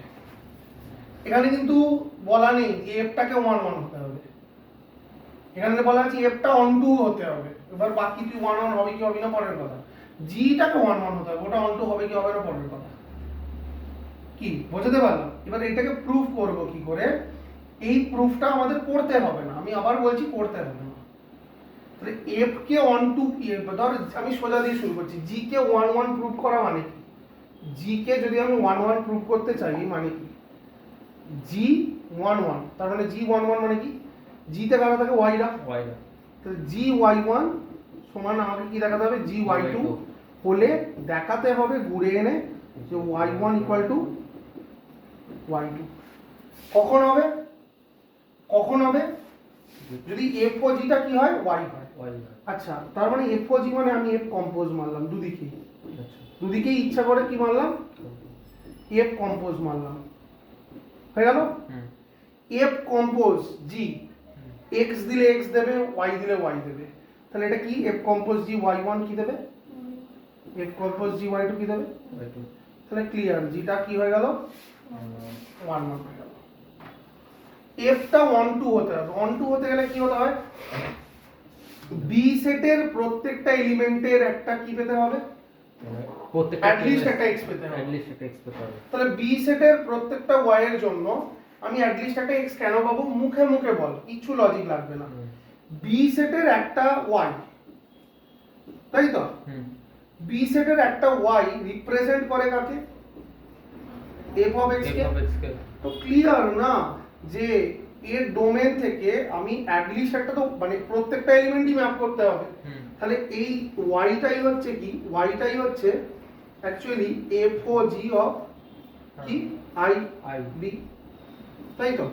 এখানে কিন্তু বলা নেই যে এফটাকে ওয়ান ওয়ান হতে হবে, এখানে বলা আছে এফটা অন টু হতে হবে। এবার বাকি তুই ওয়ান ওয়ান হবে কি হবে না পরের কথা, জিটাকে ওয়ান ওয়ান হতে হবে, ওটা অন টু হবে কি হবে না পরের কথা। কি বোঝাতে পারলাম? এবার এটাকে প্রুফ করব কি করে? এই প্রুফটা আমাদের করতে হবে না, আমি আবার বলছি করতে হবে না। তাহলে এফ কে অন টু ধর আমি সোজা দিয়ে শুরু করছি, জি কে ওয়ান ওয়ান প্রুফ করা মানে কি? জি কে যদি আমি ওয়ান ওয়ান প্রুফ করতে চাই মানে কি? জি ওয়ান ওয়ান, তার মানে জি ওয়ান ওয়ান মানে কি? জিতে কারা থাকে? ওয়াই রা। ওয়াই। তাহলে জি ওয়াই ওয়ান সমান আমাকে কি দেখাতে হবে? জি ওয়াই টু হলে দেখাতে হবে ঘুরে এনে যে y one equal to y two. কখন হবে? কখন হবে? যদি এফ ও জিটা কি হয়? ওয়াই হয়। ওয়াই। আচ্ছা, তার মানে এফ ও জি মানে আমি এফ কম্পোজ মারলাম দুদিকেই, আচ্ছা। দুদিকেই ইচ্ছা করে কি মারলাম? এফ কম্পোজ মারলাম, হয়ে গেল? এফ কম্পোজ জি, এক্স দিলে এক্স দেবে, ওয়াই দিলে ওয়াই দেবে। তাহলে এটা কি? F compose g y one কি দেবে? F compose g y two কি দেবে? Y two. তাহলে ক্লিয়ার, জিটা কি হয়ে গেল? ওয়ান ওয়ান হয়ে গেল। এফটা ওয়ান টু হতে হবে, ওয়ান টু হতে গেলে কি হতে হয়? বি সেটের প্রত্যেকটা এলিমেন্টের একটা কি পেতে হবে? প্রত্যেকটা অ্যাট লিস্ট একটা এক্স পেতে হবে। অ্যাট লিস্ট একটা এক্স পেতে হবে। তাহলে বি সেটের প্রত্যেকটা ওয়াই এর জন্য আমি অ্যাট লিস্ট একটা এক্স কেন পাবো? মুখে মুখে বল, কিছু লজিক লাগবে না। বি সেটের একটা ওয়াই, তাই তো? বি সেটের একটা ওয়াই রিপ্রেজেন্ট করে কাকে? এফ অফ এক্স কে। তো ক্লিয়ার না যে এর ডোমেন থেকে আমি অ্যাট লিস্ট একটা তো মানে প্রত্যেকটা এলিমেন্টই ম্যাপ করতে হবে। তাহলে এই ওয়াইটাই হচ্ছে কি? ওয়াইটাই হচ্ছে actually f o g of কি? আই আই বি, তাই তো?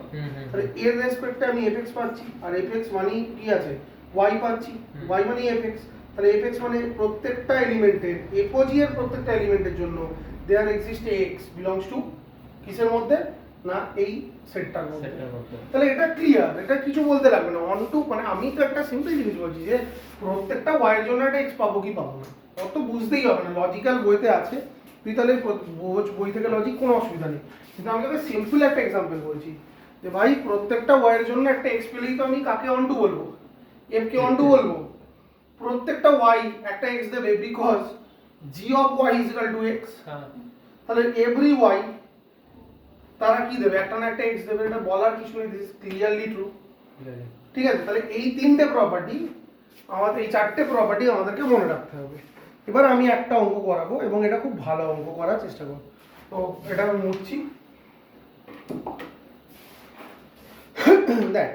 তাহলে এর রেসপেক্টে আমি এফএক্স পাচ্ছি, আর এফএক্স মানে কি আছে? ওয়াই পাচ্ছি, ওয়াই মানে এফএক্স। তাহলে এফএক্স মানে প্রত্যেকটা এলিমেন্টের এফওজি এর প্রত্যেকটা এলিমেন্টের জন্য there exist x belongs to কিসের মধ্যে? না এই সেটটার মধ্যে। তাহলে এটা ক্লিয়ার, এটা কিছু বলতে লাগবে না। অন টু মানে আমি তো একটা সিম্পল জিনিস বলছি যে প্রত্যেকটা ওয়াই এর জন্য একটা এক্স পাবো কি পাবো না, অত বুঝতেই হবে না, লজিক্যাল বইতে আছে, তুই তাহলে বই থেকে লজিক কোনো অসুবিধা নেই। কিন্তু আমি তোকে সিম্পল একটা এক্সাম্পল বলছি যে ভাই প্রত্যেকটা ওয়াই এর জন্য একটা এক্স পেলেই তো আমি কাকে অন টু বলবো? এফ কে অন টু বলবো। প্রত্যেকটা ওয়াই একটা এক্স দেবে because g of y is equal to x. তাহলে এভরি ওয়াই তারা কি দেবে? একটা না একটা এক্স দেবে, এটা বলার কিছু নেই, দিস ইজ ক্লিয়ারলি ট্রু। ঠিক আছে, তাহলে এই তিনটে প্রপার্টি আমাদের, এই চারটে প্রপার্টি আমাদেরকে মনে রাখতে হবে। এবার আমি একটা অঙ্ক করাবো এবং এটা খুব ভালো অঙ্ক করার চেষ্টা করব। তো এটা আমি মুছছি, দেখ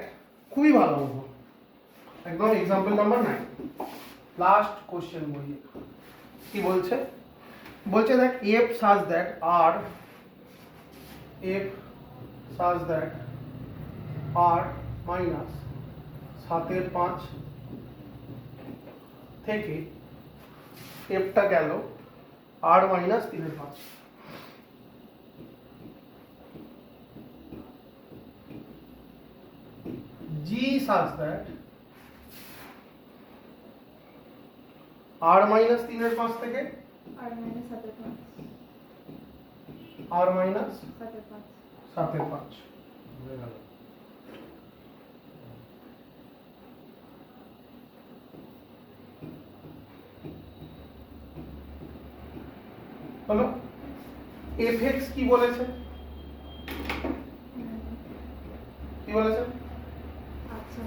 খুবই ভালো অঙ্ক, একদম এক্সাম্পল নাম্বার 9, লাস্ট কোশ্চেন বলি। কি বলছে? বলছে দেখ F such that R F such that R minus 7/5 থেকে এফটা গেল R minus 3/5। G such that R minus 3/5 থেকে আর মাইনাস 7/5 আর মাইনাস 7/5 7/5। হয়ে গেল। হলো fx কি বলেছে, কি বলেছে? আচ্ছা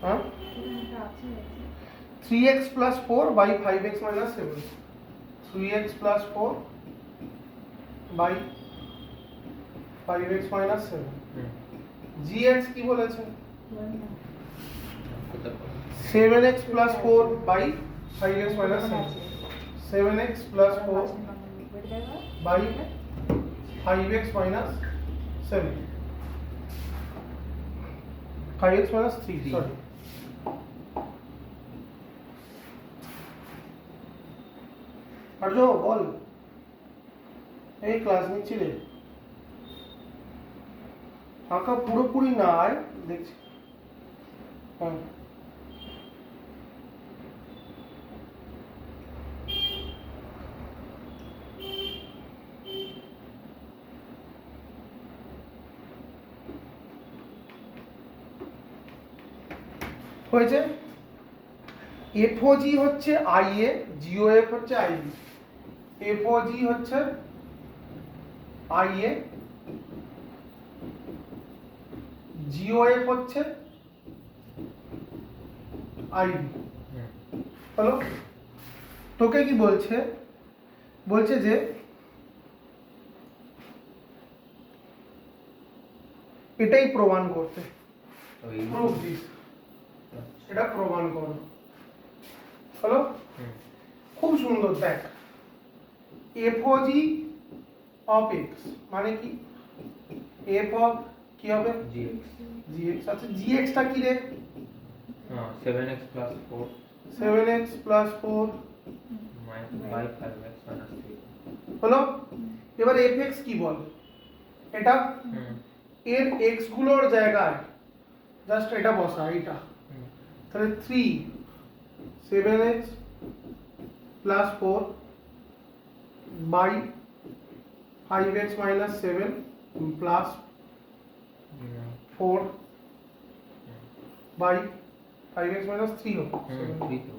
হ্যাঁ, এটা আচ্ছা আছে 3x plus 4 by 5x minus 7, 3x plus 4 by 5x minus 7। Hmm. gx কি বলেছে? বল না 7x plus 4 by 5x minus 7, 7x plus 4 by 5x minus 7, 5x minus 3, sorry। আর্য বল, এই ক্লাস নিচ্ছিলে? আঁকা পুরোপুরি নাই দেখছি। হ্যাঁ, হয়েছে। এফওজি হচ্ছে আইএ, জিওএফ হচ্ছে আইবি। এফওজি হচ্ছে আইএ, জিওএফ হচ্ছে আইবি। হুম। হলো, তোকে কি বলছে? বলছে যে এটাই প্রমাণ করতে, ওই প্রুফ দিস, আচ্ছা। এটা প্রমাণ করো। হলো, হুম। খুব সুন্দর। দেখ, এফওজি অফ এক্স মানে কি? এফ অফ কি হবে? gx GX. আচ্ছা, জিএক্সটা কি রে? হ্যাঁ 7x plus 4 7x plus 4 by 5x minus 3। হলো। এবার এফএক্স কি বল? এটা হুম। এর এক্স গুলোর জায়গায় জাস্ট এটা বসা, এটা হুম। তাহলে 3 7x plus 4 by 5x minus 7 plus 4 by 5x minus 3 হবে। হুম। 3 তো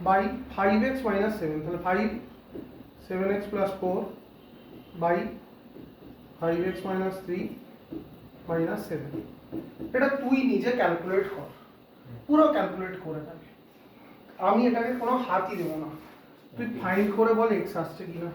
by 5x minus 7, তাহলে 5 7x plus 4 by 5x minus 3 minus 7। এটা তুই নিজে ক্যালকুলেট কর, পুরো ক্যালকুলেট করে নেবে। আমি এটাকে কোনো হাতই দেবো না, তুই ফাইন্ড করে বল এক্স আসছে কিনা।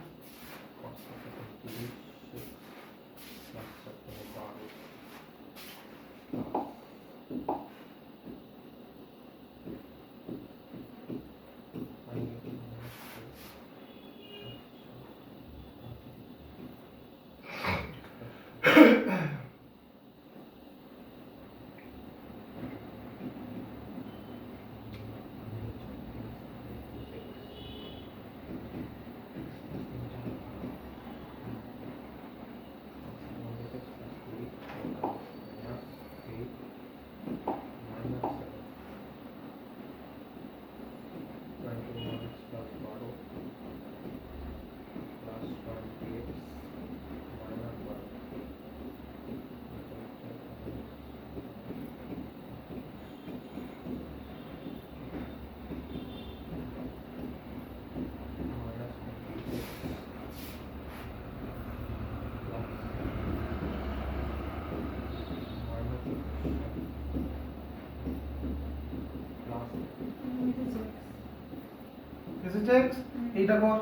এসেছে এক্স, এইটা কর।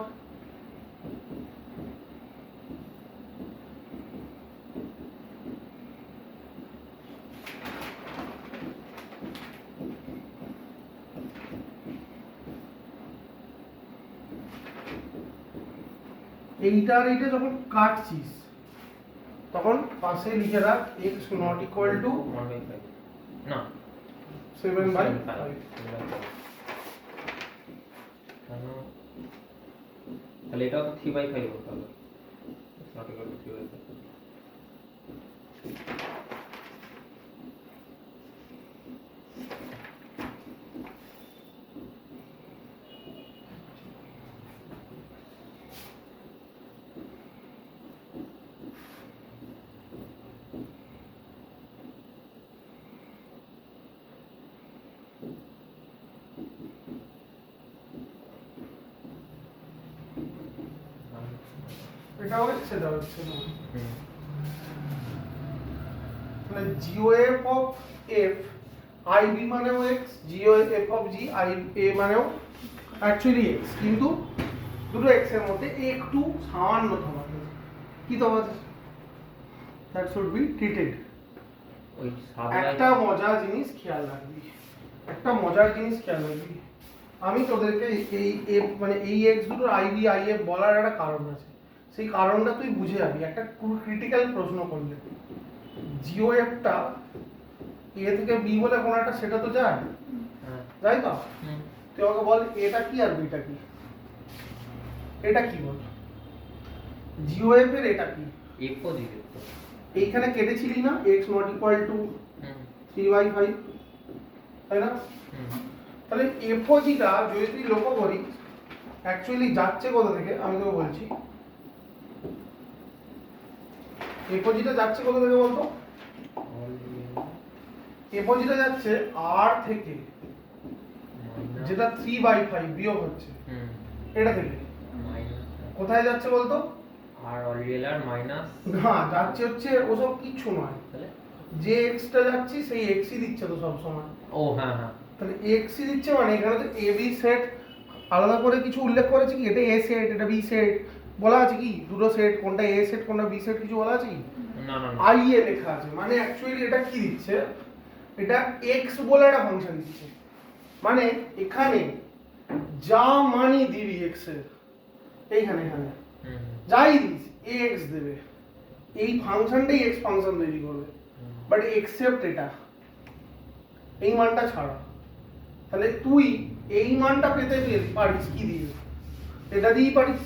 এইটা আর এইটা যখন কাটছিস তখন পাশে লিখে রাখ x নট ইকুয়াল টু 1/5 না 7/5। তাহলে এটাও তো 3/5 হতে হবে। It's not equal to 3/5. এটাও হচ্ছে না। হুম। মানে GOF অফ F IB মানেও x, GOF of G IA মানেও অ্যাকচুয়ালি x, কিন্তু দুটো x এর মধ্যে একটু সামান্য তফাৎ আছে। কি তফাৎ আছে? That should be treated. ওই একটা মজার জিনিস খেয়াল রাখবি, একটা মজার জিনিস খেয়াল রাখবি। আমি তোদেরকে এই F মানে এই x দুটোর IB IF বলার একটা কারণ আছে, সেই কারণটা তুই বুঝে যাবি একটা ক্রিটিক্যাল প্রশ্ন করলে। GOFটা A থেকে B বলে কোনো একটা সেটা তো যায়, হ্যাঁ। যাই তো? হুম। তুই আমাকে বল এটা কি আর বিটা কি? এটা কি বল? GOF এর এটা কি? F ও দিতে তো। এইখানে কেটেছিলি না x not equal to হুম। 3/5, তাই না? হুম। তাহলে এফওজিটা যদি তুই লক্ষ্য করিস অ্যাকচুয়ালি যাচ্ছে কোথা থেকে আমি তোকে বলছি। এফওজিটা যাচ্ছে কোথা থেকে বলতো? এফওজিটা যাচ্ছে আর থেকে, যেটা 3/5 বিয়োগ হচ্ছে হুম। এটা থেকে। মাইনাস কোথায় যাচ্ছে বলতো? আর অল আর মাইনাস না, যাচ্ছে হচ্ছে ওসব কিচ্ছু নয়, তাহলে যে এক্সটা যাচ্ছে সেই এক্সই দিচ্ছে তো সব সময়। ও হ্যাঁ হ্যাঁ। তাহলে এক্সই দিচ্ছে মানে এখানে তো এ বি সেট আলাদা করে কিছু উল্লেখ করেছে কি? এটা এ সেট, এটা বি সেট বলা আছে কি? দুটো সেট, কোনটা এ সেট কোনটা বি সেট কিছু বলা আছে কি? না না না। আই এ লেখা আছে, মানে অ্যাকচুয়ালি এটা কি দিচ্ছে? এটা এক্স বলে একটা ফাংশন দিচ্ছে, মানে এখানে যা মানই দিবি এক্স এর, এইখানে এখানে হুম। যাই দিস এ এক্স দেবে, এই ফাংশনটাই এক্স ফাংশন তৈরি করবে, বাট এক্সেপ্ট এটা এই মানটা ছাড়া। তাহলে তুই এই মানটা পেতে পারিস কি দিয়ে? এটা দিয়েই পারিস।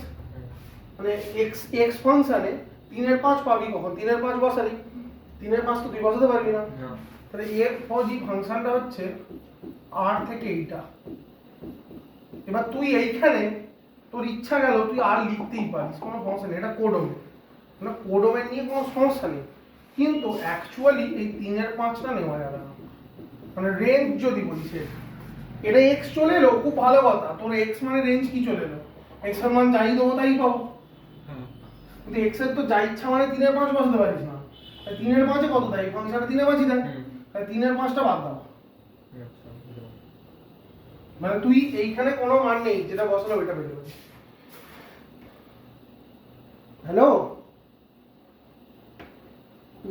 মানে এক্স এক্স ফাংশনে 3/5 পাবি কখন? 3/5 বসালি, 3/5 তো তুই বসাতে পারবি না। না। তাহলে এর ফজি ফাংশনটা হচ্ছে আর থেকে এইটা। এবার তুই এইখানে তোর ইচ্ছা গেল তুই আর লিখতেই পারিস, কোনো সমস্যা নেই, এটা কোডোমেন, মানে কোডোমেন নিয়ে কোনো সমস্যা নেই। কিন্তু অ্যাকচুয়ালি এই 3/5টা নেওয়া যাবে না, মানে রেঞ্জ যদি বলিস এটা এক্স চলে এলো খুব ভালো কথা, তোর এক্স মানে রেঞ্জ কি চলে এলো, এক্স এর মান যাই দেবো তাই পাবো। কিন্তু এক্স এর তো যা ইচ্ছা মানে 3/5 বসাতে পারিস না, 3/5 কত দেয় ফাংশনটা? 3/5 দেয়, তাই 3/5টা বাদ দাও। মানে তুই এইখানে কোনো মান নেই যেটা বসালো ওইটা পেয়ে যাবে। হ্যালো,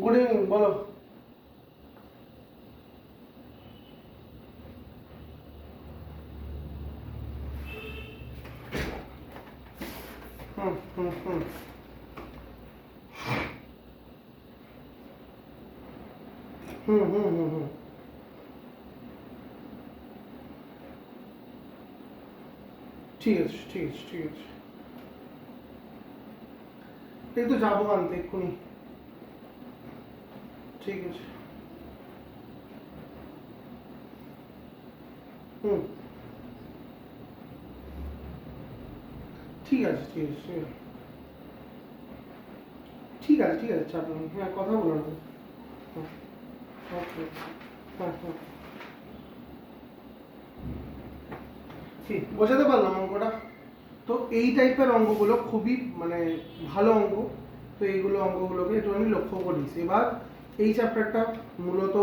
গুড ইভিনিং, বলো। হুম হুম হুম হুম হুম হুম হুম ঠিক আছে ঠিক আছে ঠিক আছে, এই তো যাবো আনতে এক্ষুনি। ঠিক আছে। হুম ঠিক আছে ঠিক আছে ঠিক আছে ঠিক আছে ঠিক আছে, চাপ নেই। হ্যাঁ, কথা বলো না। ওকে, হ্যাঁ হ্যাঁ ঠিক বোঝাতে পারলাম অঙ্কটা। তো এই টাইপের অঙ্কগুলো খুবই মানে ভালো অঙ্ক, তো এইগুলো অঙ্কগুলোকে একটুখানি লক্ষ্য করিস। এবার এই চ্যাপ্টারটা মূলত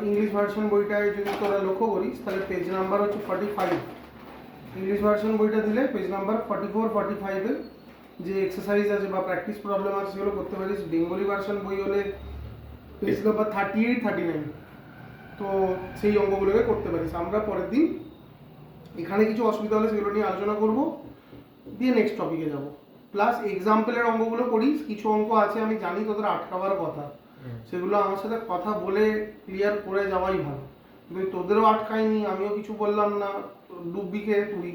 ইংলিশ ভার্সন বইটায় যদি তোরা লক্ষ্য করিস তাহলে পেজ নাম্বার হচ্ছে 45। ইংলিশ ভার্সন বইটা দিলে পেজ নাম্বার 44-45-এ যে এক্সারসাইজ আছে বা প্র্যাকটিস প্রবলেম আছে সেগুলো করতে পারিস। বেঙ্গলি ভার্সন বই হলে পেজ নাম্বার 38-39, তো সেই অঙ্কগুলোকে করতে পারিস। আমরা পরের দিন এখানে কিছু অসুবিধা হলে সেগুলো নিয়ে আলোচনা করব, দিয়ে নেক্সট টপিকে যাব। প্লাস এক্সাম্পলের অঙ্কগুলো করিস, কিছু অঙ্ক আছে আমি জানি তোদের আটকাবার কথা, সেগুলো আমার সাথে কথা বলে ক্লিয়ার করে যাওয়াই ভালো। কিন্তু তোদেরও আটকায়নি, আমিও কিছু বললাম না, ডুববি খেয়ে তুই,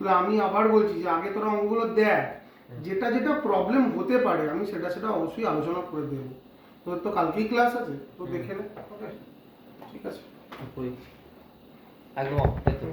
তাহলে আমি আবার বলছি যে আগে তোরা অঙ্কগুলো দেখ, যেটা যেটা প্রবলেম হতে পারে আমি সেটা সেটা অবশ্যই আলোচনা করে দেবো। তোর তো কালকেই ক্লাস আছে, তো দেখে নে। ওকে, ঠিক আছে। একদম অফ, তাই তো?